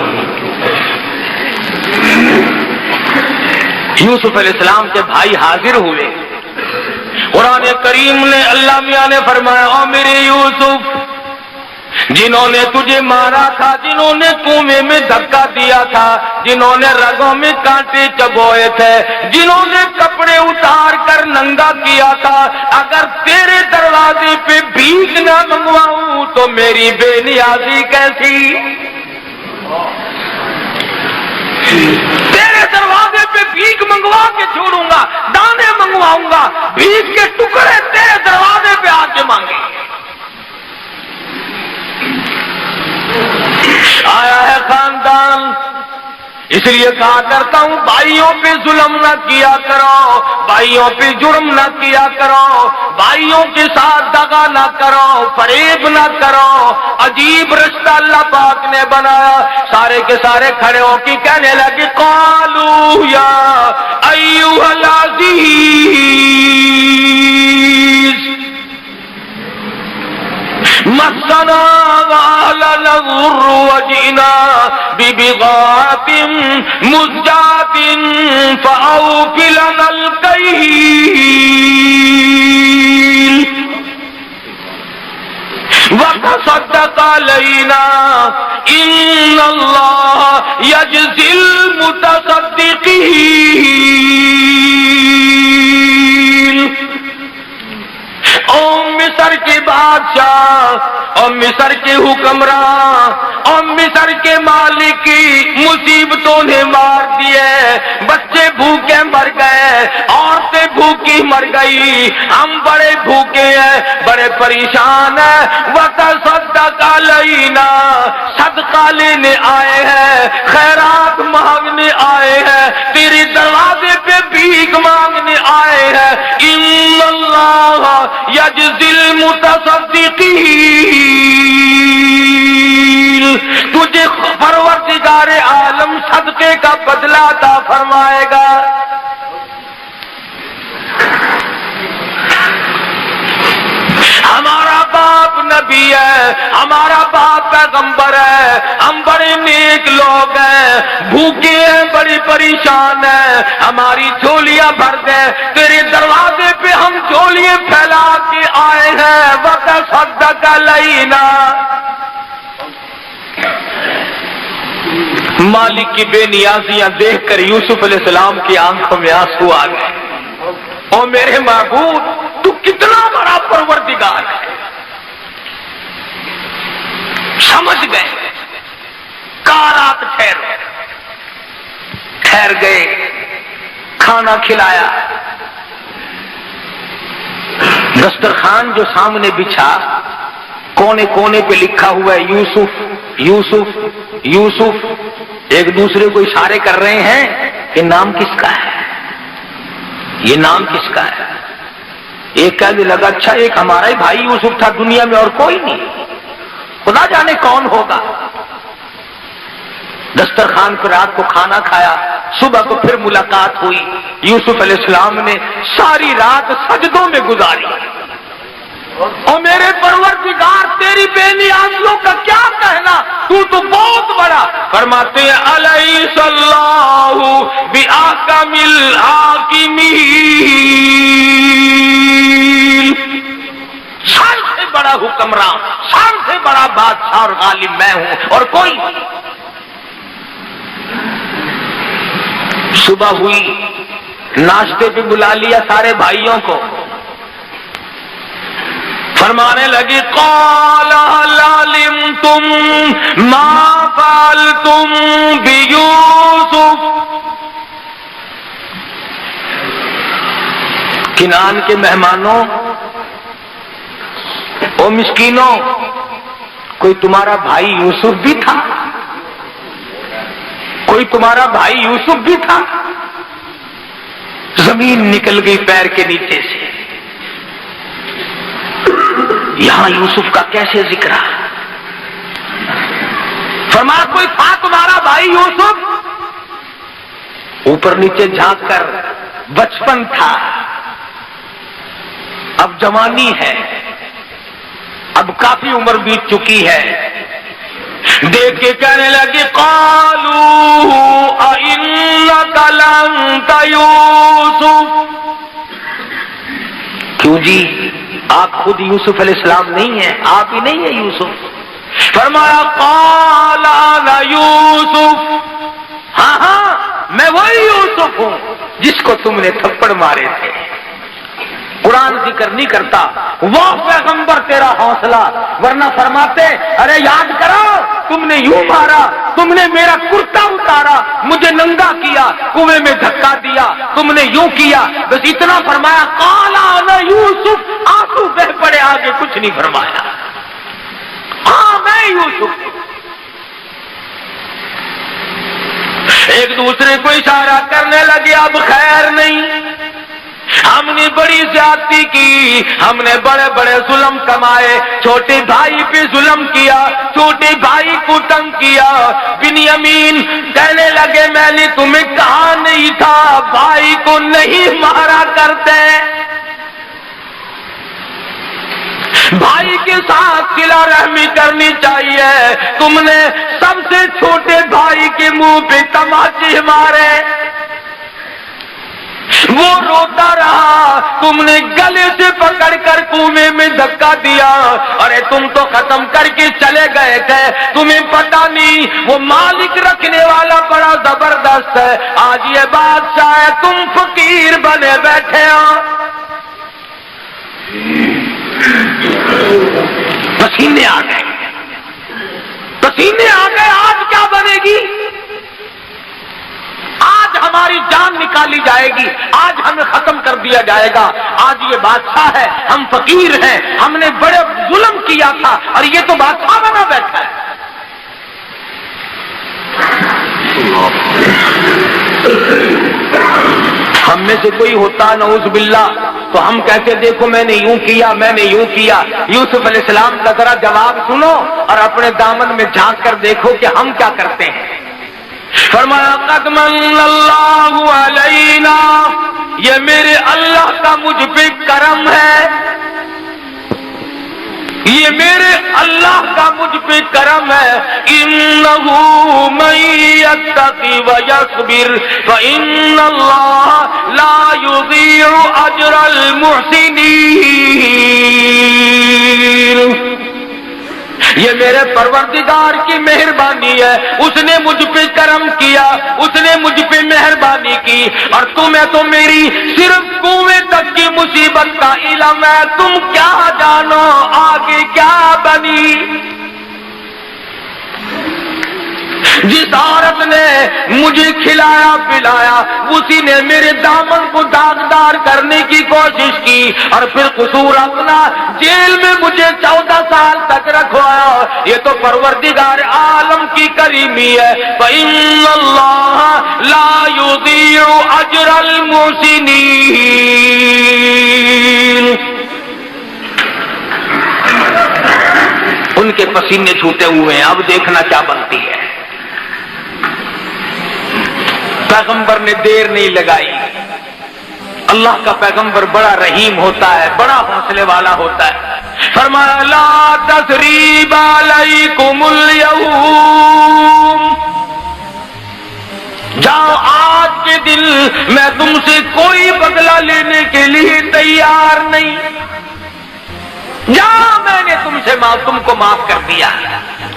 یوسف علیہ السلام کے بھائی حاضر ہوئے. قرآن کریم نے اللہ میاں نے فرمایا او میرے یوسف، جنہوں نے تجھے مارا تھا، جنہوں نے کنویں میں دھکا دیا تھا، جنہوں نے رگوں میں کانٹے چبوئے تھے، جنہوں نے کپڑے اتار کر ننگا کیا تھا، اگر تیرے دروازے پہ بھیک نہ منگواؤں تو میری بے نیازی کیسی؟ تیرے دروازے پہ بھیک منگوا کے چھوڑوں گا، دانے منگواؤں گا، بھیک کے ٹکڑے تیرے دروازے پہ آ کے مانگے. آیا ہے خاندان اس لیے کہا کرتا ہوں بھائیوں پہ ظلم نہ کیا کرو، بھائیوں پہ جرم نہ کیا کرو، بھائیوں کے ساتھ دغا نہ کرو، فریب نہ کرو۔ عجیب رشتہ اللہ پاک نے بنایا۔ سارے کے سارے کھڑے ہو کے کہنے لگے قالوا یا ایھا العزیز مسنا وأهلنا الضر وجئنا ببضاعة مزجاة فأوف لنا الكيل وتصدق علينا إن الله يجزي المتصدقين۔ او مصر کے بادشاہ اور مصر کے حکمراں اور مصر کے مالک کی مصیبتوں نے مار دیے، بچے بھوکے مر گئے، عورتیں بھوکی مر گئی، ہم بڑے بھوکے ہیں، بڑے پریشان ہیں۔ وتصدق علینا، صدقہ لینے آئے ہیں، خیرات مانگنے آئے ہیں، تیرے دروازے پہ بھیک مانگنے آئے ہیں۔ ان اللہ یجزی المتصدقین، تجھے پروردگار عالم صدقے کا بدلہ عطا فرمائے گا۔ ہمارا باپ نبی ہے، ہمارا باپ پیغمبر ہے، ہم بڑے نیک لوگ ہیں، بھوکے ہیں، بڑی پریشان ہیں، ہماری جھولیاں بھر دے، تیرے دروازے پہ ہم جھولیاں پھیلا کے آئے ہیں۔ وتصدق علینا، مالک کی بے نیازیاں دیکھ کر یوسف علیہ السلام کی آنکھوں میں آنسو آ گئے۔ او میرے معبود، تو کتنا بڑا پروردگار ہے۔ سمجھ گئے، کارات ٹھہر گئے، کھانا کھلایا، دسترخوان جو سامنے بچھا، کونے کونے پہ لکھا ہوا ہے یوسف یوسف یوسف، ایک دوسرے کو اشارے کر رہے ہیں کہ نام کس کا ہے، یہ نام کس کا ہے۔ ایک کہنے لگا اچھا ایک ہمارا ہی بھائی یوسف تھا، دنیا میں اور کوئی نہیں، خدا جانے کون ہوگا۔ دسترخوان پر رات کو کھانا کھایا، صبح کو پھر ملاقات ہوئی۔ یوسف علیہ السلام نے ساری رات سجدوں میں گزاری۔ اور میرے پروردگار تیری بے نیازیوں کا کیا کہنا، تو بہت بڑا۔ فرماتے ہیں الیس اللہ بأحکم الحاکمین، سب سے بڑا حکمراں، سب سے بڑا بادشاہ اور غالب میں ہوں اور کوئی نہیں۔ صبح ہوئی، ناشتے پہ بلا لیا سارے بھائیوں کو، فرمانے لگی قال هل علمتم ما فعلتم بیوسف، کنعان کے مہمانوں، او مسکینوں، کوئی تمہارا بھائی یوسف بھی تھا، کوئی تمہارا بھائی یوسف بھی تھا۔ زمین نکل گئی پیر کے نیچے سے۔ یہاں یوسف کا کیسے ذکر ہے؟ فرمایا کوئی تھا تمہارا بھائی یوسف؟ اوپر نیچے جھانک کر بچپن تھا، اب جوانی ہے، اب کافی عمر بیت چکی ہے۔ دیکھ کے کہنے لگے قالوا أئنك لأنت یوسف، کیوں جی آپ خود یوسف علیہ السلام نہیں ہیں، آپ ہی نہیں ہیں یوسف؟ فرمایا قال انا یوسف، ہاں ہاں میں وہی یوسف ہوں جس کو تم نے تھپڑ مارے تھے۔ قرآن ذکر نہیں کرتا، وہ پیغمبر تیرا حوصلہ، ورنہ فرماتے ارے یاد کرو تم نے یوں مارا، تم نے میرا کرتا اتارا، مجھے ننگا کیا، کنویں میں دھکا دیا، تم نے یوں کیا، بس اتنا فرمایا قال انا یوسف، آنسو بہ پڑے، آگے کچھ نہیں فرمایا۔ ہاں میں یوسف۔ ایک دوسرے کو اشارہ کرنے لگے اب خیر نہیں، ہم نے بڑی زیادتی کی، ہم نے بڑے بڑے ظلم کمائے، چھوٹے بھائی پہ ظلم کیا، چھوٹے بھائی کو تنگ کیا۔ بنیامین کہنے لگے میں نے تمہیں کہا نہیں تھا بھائی کو نہیں مارا کرتے، بھائی کے ساتھ صلہ رحمی کرنی چاہیے، تم نے سب سے چھوٹے بھائی کے منہ پہ تماچے مارے، وہ روتا رہا، تم نے گلے سے پکڑ کر کنویں میں دھکا دیا، ارے تم تو ختم کر کے چلے گئے تھے، تمہیں پتہ نہیں وہ مالک رکھنے والا بڑا زبردست ہے، آج یہ بادشاہ ہے تم فقیر بنے بیٹھے ہو۔ پسینے آ گئے، پسینے آ گئے، آج کیا بنے گی؟ آج ہماری جان نکالی جائے گی، آج ہمیں ختم کر دیا جائے گا، آج یہ بادشاہ ہے ہم فقیر ہیں، ہم نے بڑے ظلم کیا تھا اور یہ تو بادشاہ بنا بیٹھا ہے۔ ہم میں سے کوئی ہوتا نعوذ باللہ تو ہم کہتے دیکھو میں نے یوں کیا، میں نے یوں کیا۔ یوسف علیہ السلام کا ذرا جواب سنو اور اپنے دامن میں جھانک کر دیکھو کہ ہم کیا کرتے ہیں۔ فرمایا قد من اللہ علینا، یہ میرے اللہ کا مجھ پہ کرم ہے، یہ میرے اللہ کا مجھ پہ کرم ہے۔ انہ من یتقی ویصبر فإن اللہ لا یضیع اجر المحسنین، یہ میرے پروردگار کی مہربانی ہے، اس نے مجھ پہ کرم کیا، اس نے مجھ پہ مہربانی کی، اور تمہیں تو میری صرف کنویں تک کی مصیبت کا علم ہے، تم کیا جانو آگے کیا بنی۔ جس عورت نے مجھے کھلایا پلایا اسی نے میرے دامن کو داغدار کرنے کی کوشش کی اور پھر قصور اپنا جیل میں مجھے 14 سال تک رکھوایا، یہ تو پروردگار عالم کی کریمی ہے۔ فإن اللہ لا یضیع اجر المحسنین، ان کے پسینے چھوٹے ہوئے ہیں، اب دیکھنا کیا بنتی ہے۔ پیغمبر نے دیر نہیں لگائی، اللہ کا پیغمبر بڑا رحیم ہوتا ہے، بڑا حوصلے والا ہوتا ہے۔ فرمایا لا تثریب علیکم اليوم، جاؤ آج کے دن میں تم سے کوئی بدلہ لینے کے لیے تیار نہیں، جاؤ میں نے تم کو معاف کر دیا،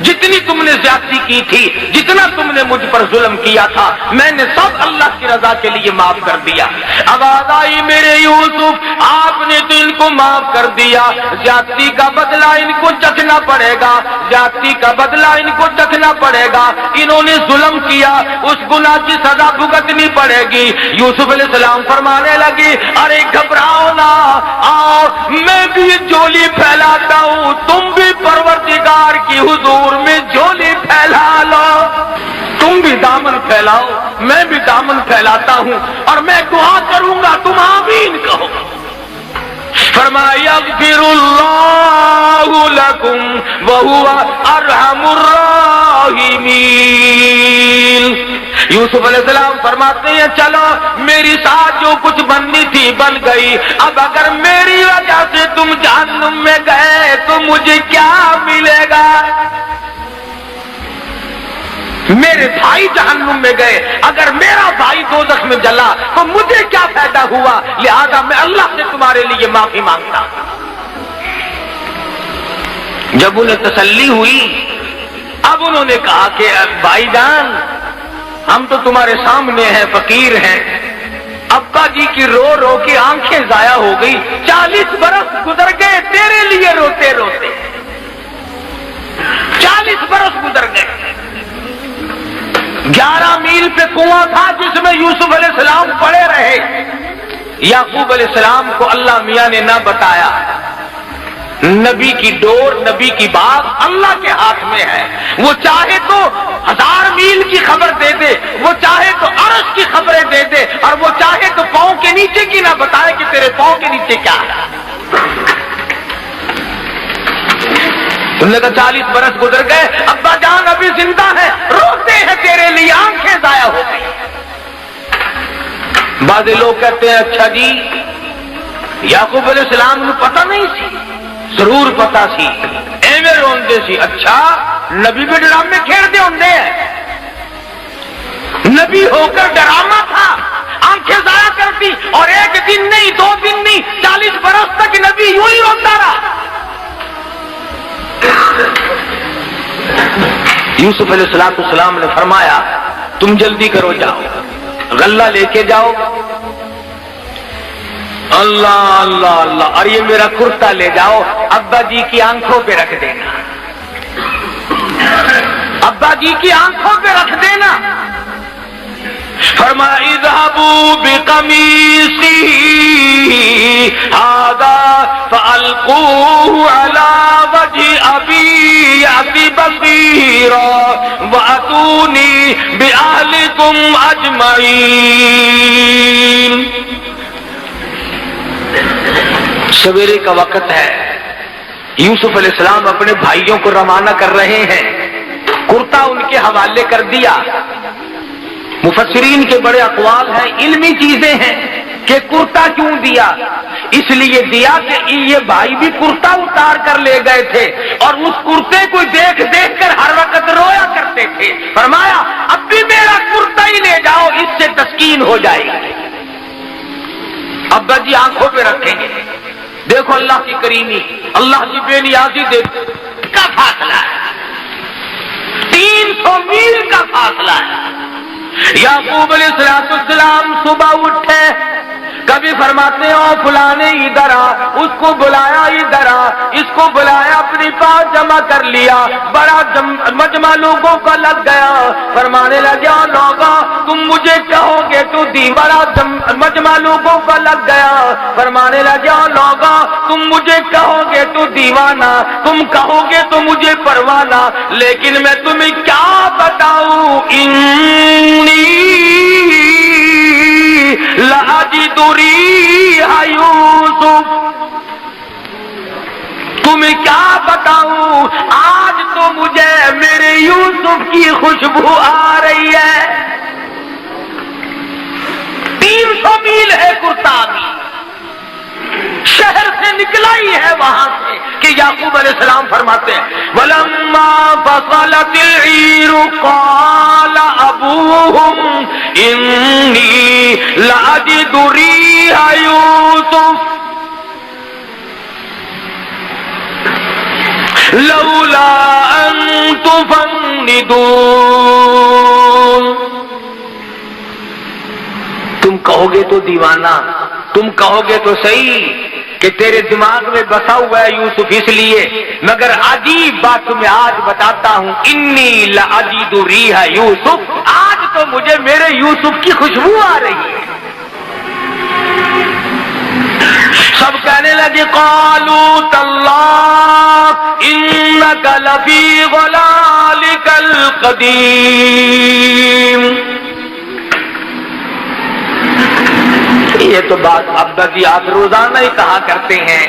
جتنی تم نے زیادتی کی تھی، جتنا تم نے مجھ پر ظلم کیا تھا، میں نے سب اللہ کی رضا کے لیے معاف کر دیا۔ آواز آئی میرے یوسف آپ نے تو ان کو معاف کر دیا، زیادتی کا بدلہ ان کو چکھنا پڑے گا، زیادتی کا بدلہ ان کو چکھنا پڑے گا، انہوں نے ظلم کیا، اس گناہ کی سزا بھگتنی پڑے گی۔ یوسف علیہ السلام فرمانے لگے ارے گھبراؤ نہ، آؤ میں بھی جھولی پھیلاتا ہوں، تم بھی پروردگار کی حضور میں جھولی پھیلا لو، تم بھی دامن پھیلاؤ، میں بھی دامن پھیلاتا ہوں، اور میں دعا کروں گا تم آمین کہو۔ فرمایا یغفر اللہ لکم وہو ارحم الراحمین۔ یوسف علیہ السلام فرماتے ہیں چلو میری ساتھ جو کچھ بننی تھی بن گئی، اب اگر میری وجہ سے تم جہنم میں گئے تو مجھے کیا ملے گا؟ میرے بھائی جہنم میں گئے، اگر میرا بھائی دوزخ میں جلا تو مجھے کیا فائدہ ہوا؟ لہذا میں اللہ سے تمہارے لیے معافی مانگتا ہوں۔ جب انہیں تسلی ہوئی اب انہوں نے کہا کہ بھائی جان ہم تو تمہارے سامنے ہیں، فقیر ہیں، ابا جی کی رو رو کے آنکھیں ضائع ہو گئی، 40 برس گزر گئے تیرے لیے روتے روتے، 40 برس گزر گئے۔ 11 میل پہ کنواں تھا جس میں یوسف علیہ السلام پڑے رہے، یعقوب علیہ السلام کو اللہ میاں نے نہ بتایا، نبی کی ڈور، نبی کی بات اللہ کے ہاتھ میں ہے، وہ چاہے تو 1000 میل کی خبر دے دے، دے، وہ چاہے تو عرش کی خبریں دے دے، اور وہ چاہے تو پاؤں کے نیچے کی نہ بتائے کہ تیرے پاؤں کے نیچے کیا ہے۔ تم نے کہا 40 برس گزر گئے، ابا جان ابھی زندہ ہے، روتے ہیں تیرے لیے، آنکھیں ضائع ہو گئی۔ بعض لوگ کہتے ہیں اچھا جی یعقوب علیہ السلام نو پتہ نہیں سی، ضرور پتہ سی، ایویں روندے سی۔ اچھا نبی بھی ڈرامے کھیلتے ہوندے ہیں، نبی ہو کر ڈرامہ تھا، آنکھیں ضائع کرتی، اور ایک دن نہیں 2 دن نہیں 40 برس تک نبی یوں ہی روتا رہا۔ یوسف علیہ السلام نے فرمایا تم جلدی کرو، جاؤ غلہ لے کے جاؤ، اللہ اللہ اللہ، اور یہ میرا کرتا لے جاؤ، ابا جی کی آنکھوں پہ رکھ دینا، ابا جی کی آنکھوں پہ رکھ دینا۔ فرمایا اذهبوا بقميصي هذا فألقوه على وجه أبي يأتي بصيرا وأتوني بأهلكم أجمعين۔ سویرے کا وقت ہے، یوسف علیہ السلام اپنے بھائیوں کو روانہ کر رہے ہیں، کرتا ان کے حوالے کر دیا۔ مفسرین کے بڑے اقوال ہیں، علمی چیزیں ہیں کہ کرتا کیوں دیا؟ اس لیے دیا کہ یہ بھائی بھی کرتا اتار کر لے گئے تھے، اور اس کرتے کو دیکھ دیکھ کر ہر وقت رویا کرتے تھے۔ فرمایا اب بھی میرا کرتا ہی لے جاؤ، اس سے تسکین ہو جائے گی۔ ابا جی آنکھوں پہ رکھیں گے۔ دیکھو اللہ کی کریمی، اللہ کی بے نیازی کا فاصلہ ہے، 300 میل کا فاصلہ ہے۔ یعقوب علیہ السلام صبح اٹھے، کبھی فرماتے ہو فلانے ادھر آ، اس کو بلایا ادھر آ، اس کو بلایا، اپنی پاس جمع کر لیا، بڑا مجمع لوگوں کا لگ گیا۔ فرمانے لگا لوگوں تم مجھے کہو گے تو بڑا مجمع لوگوں کا لگ گیا۔ فرمانے لگا لوگوں تم مجھے کہو گے تو دیوانہ، تم کہو گے تو مجھے پروانہ، لیکن میں تمہیں کیا بتاؤں، لأجد ريح یوسف، تمہیں کیا بتاؤں آج تو مجھے میرے یوسف کی خوشبو آ رہی ہے۔ 300 میل ہے کرتا، بھی شہر سے نکلا ہی ہے وہاں سے کہ یعقوب علیہ السلام فرماتے ہیں وَلَمَّا فَصَلَتِ الْعِيرُ قَالَ أَبُوهُمْ إِنِّي لَأَجِدُ رِيحَ يُوسُفَ لَوْلَا أَن تُفَنِّدُونَ۔ تم کہو گے تو دیوانہ، تم کہو گے تو صحیح کہ تیرے دماغ میں بسا ہوا ہے یوسف، اس لیے، مگر عجیب بات تمہیں آج بتاتا ہوں، انی لأجد ریح یوسف، آج تو مجھے میرے یوسف کی خوشبو آ رہی ہے۔ سب کہنے لگے قالوا تاللہ انک لفی ضلالک القدیم۔ یہ تو بات ابا جی آپ روزانہ ہی کہا کرتے ہیں،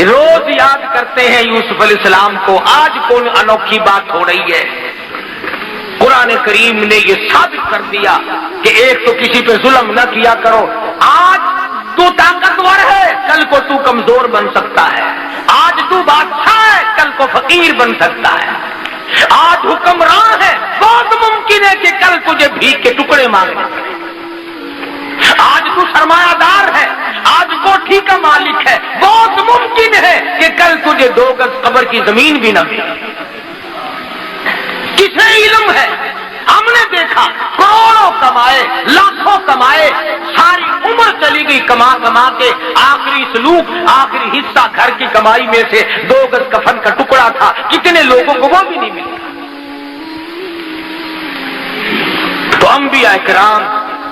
روز یاد کرتے ہیں یوسف علیہ السلام کو، آج کون انوکھی بات ہو رہی ہے؟ قرآن کریم نے یہ ثابت کر دیا کہ ایک تو کسی پہ ظلم نہ کیا کرو۔ آج تو طاقتور ہے، کل کو تو کمزور بن سکتا ہے، آج تو بادشاہ ہے، کل کو فقیر بن سکتا ہے، آج حکمراں ہے، بہت ممکن ہے کہ کل تجھے بھیک کے ٹکڑے مانگنا پڑے، آج تو سرمایہ دار ہے، آج کوٹھی کا مالک ہے، بہت ممکن ہے کہ کل تجھے 2 گز قبر کی زمین بھی نہ ملے۔ کسے علم ہے؟ ہم نے دیکھا کروڑوں کمائے، لاکھوں کمائے، ساری عمر چلی گئی کما کما کے، آخری سلوک، آخری حصہ گھر کی کمائی میں سے 2 گز کفن کا ٹکڑا تھا، کتنے لوگوں کو وہ بھی نہیں ملا۔ تو انبیاء کرام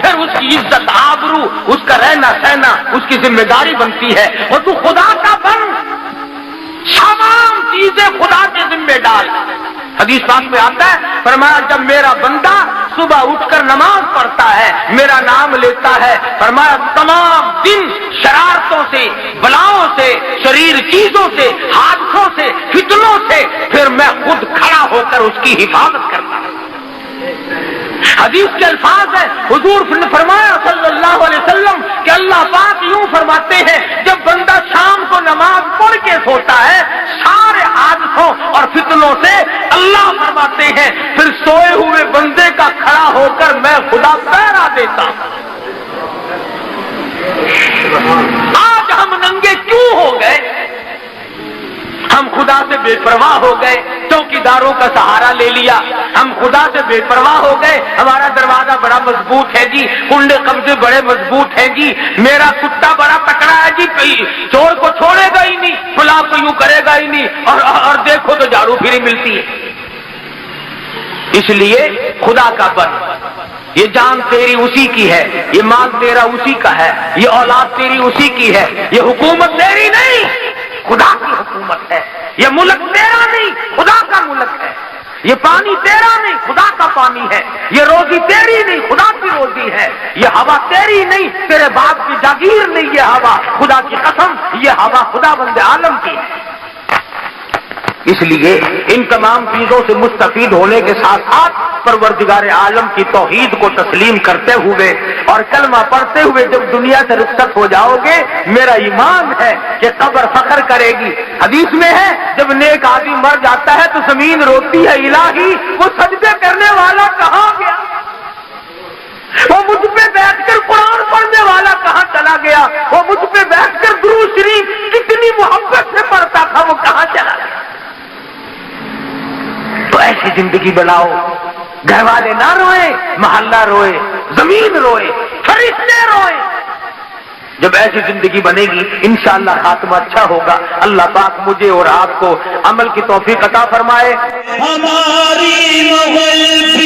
پھر اس کی عزت آبرو، اس کا رہنا سہنا اس کی ذمہ داری بنتی ہے. اور تو خدا کا بن، تمام چیزیں خدا کے ذمہ ڈال. حدیث پاک میں آتا ہے، فرمایا جب میرا بندہ صبح اٹھ کر نماز پڑھتا ہے، میرا نام لیتا ہے، فرمایا تمام دن شرارتوں سے، بلاؤں سے، شریر چیزوں سے، حادثوں سے، فتنوں سے پھر میں خود کھڑا ہو کر اس کی حفاظت کرتا ہوں. حدیث کے الفاظ ہیں، حضور نے فرمایا صلی اللہ علیہ وسلم کہ اللہ پاک یوں فرماتے ہیں جب بندہ شام کو نماز پڑھ کے سوتا ہے، سارے حادثوں اور فتنوں سے اللہ فرماتے ہیں پھر سوئے ہوئے بندے کا کھڑا ہو کر میں خدا پہرا دیتا ہوں. آج ہم ننگے کیوں ہو گئے؟ ہم خدا سے بے پرواہ ہو گئے، چوکیداروں کا سہارا لے لیا. ہم خدا سے بے پرواہ ہو گئے، ہمارا دروازہ بڑا مضبوط ہے جی، کنڈے قبضے بڑے مضبوط ہیں جی، میرا کتا بڑا تکڑا ہے جی، چور کو چھوڑے گا ہی نہیں، فلاں کو یوں کرے گا ہی نہیں، اور دیکھو تو جھاڑو پھری ملتی ہے. اس لیے خدا کا بن. یہ جان تیری اسی کی ہے، یہ مال تیرا اسی کا ہے، یہ اولاد تیری اسی کی ہے، یہ حکومت تیری نہیں، خدا کی حکومت ہے. یہ ملک تیرا نہیں، خدا کا ملک ہے. یہ پانی تیرا نہیں، خدا کا پانی ہے. یہ روزی تیری نہیں، خدا کی روزی ہے. یہ ہوا تیری نہیں، تیرے باپ کی جاگیر نہیں، یہ ہوا خدا کی قسم، یہ ہوا خدا بند عالم کی ہے. اس لیے ان تمام چیزوں سے مستفید ہونے کے ساتھ ساتھ پروردگار عالم کی توحید کو تسلیم کرتے ہوئے اور کلمہ پڑھتے ہوئے جب دنیا سے رخصت ہو جاؤ گے، میرا ایمان ہے کہ قبر فخر کرے گی. حدیث میں ہے جب نیک آدمی مر جاتا ہے تو زمین روتی ہے، الہی وہ سجدے کرنے والا کہاں گیا، وہ مجھ پہ بیٹھ کر قرآن پڑھنے والا کہاں چلا گیا، وہ مجھ پہ بیٹھ کر درود شریف کتنی محبت سے پڑھتا تھا وہ کہاں چلا گیا. تو ایسی زندگی بناؤ، گھر والے نہ روئے، محلہ روئے، زمین روئے، فرشتے روئے. جب ایسی زندگی بنے گی انشاءاللہ خاتمہ اچھا ہوگا. اللہ پاک مجھے اور آپ کو عمل کی توفیق عطا فرمائے. ہماری محل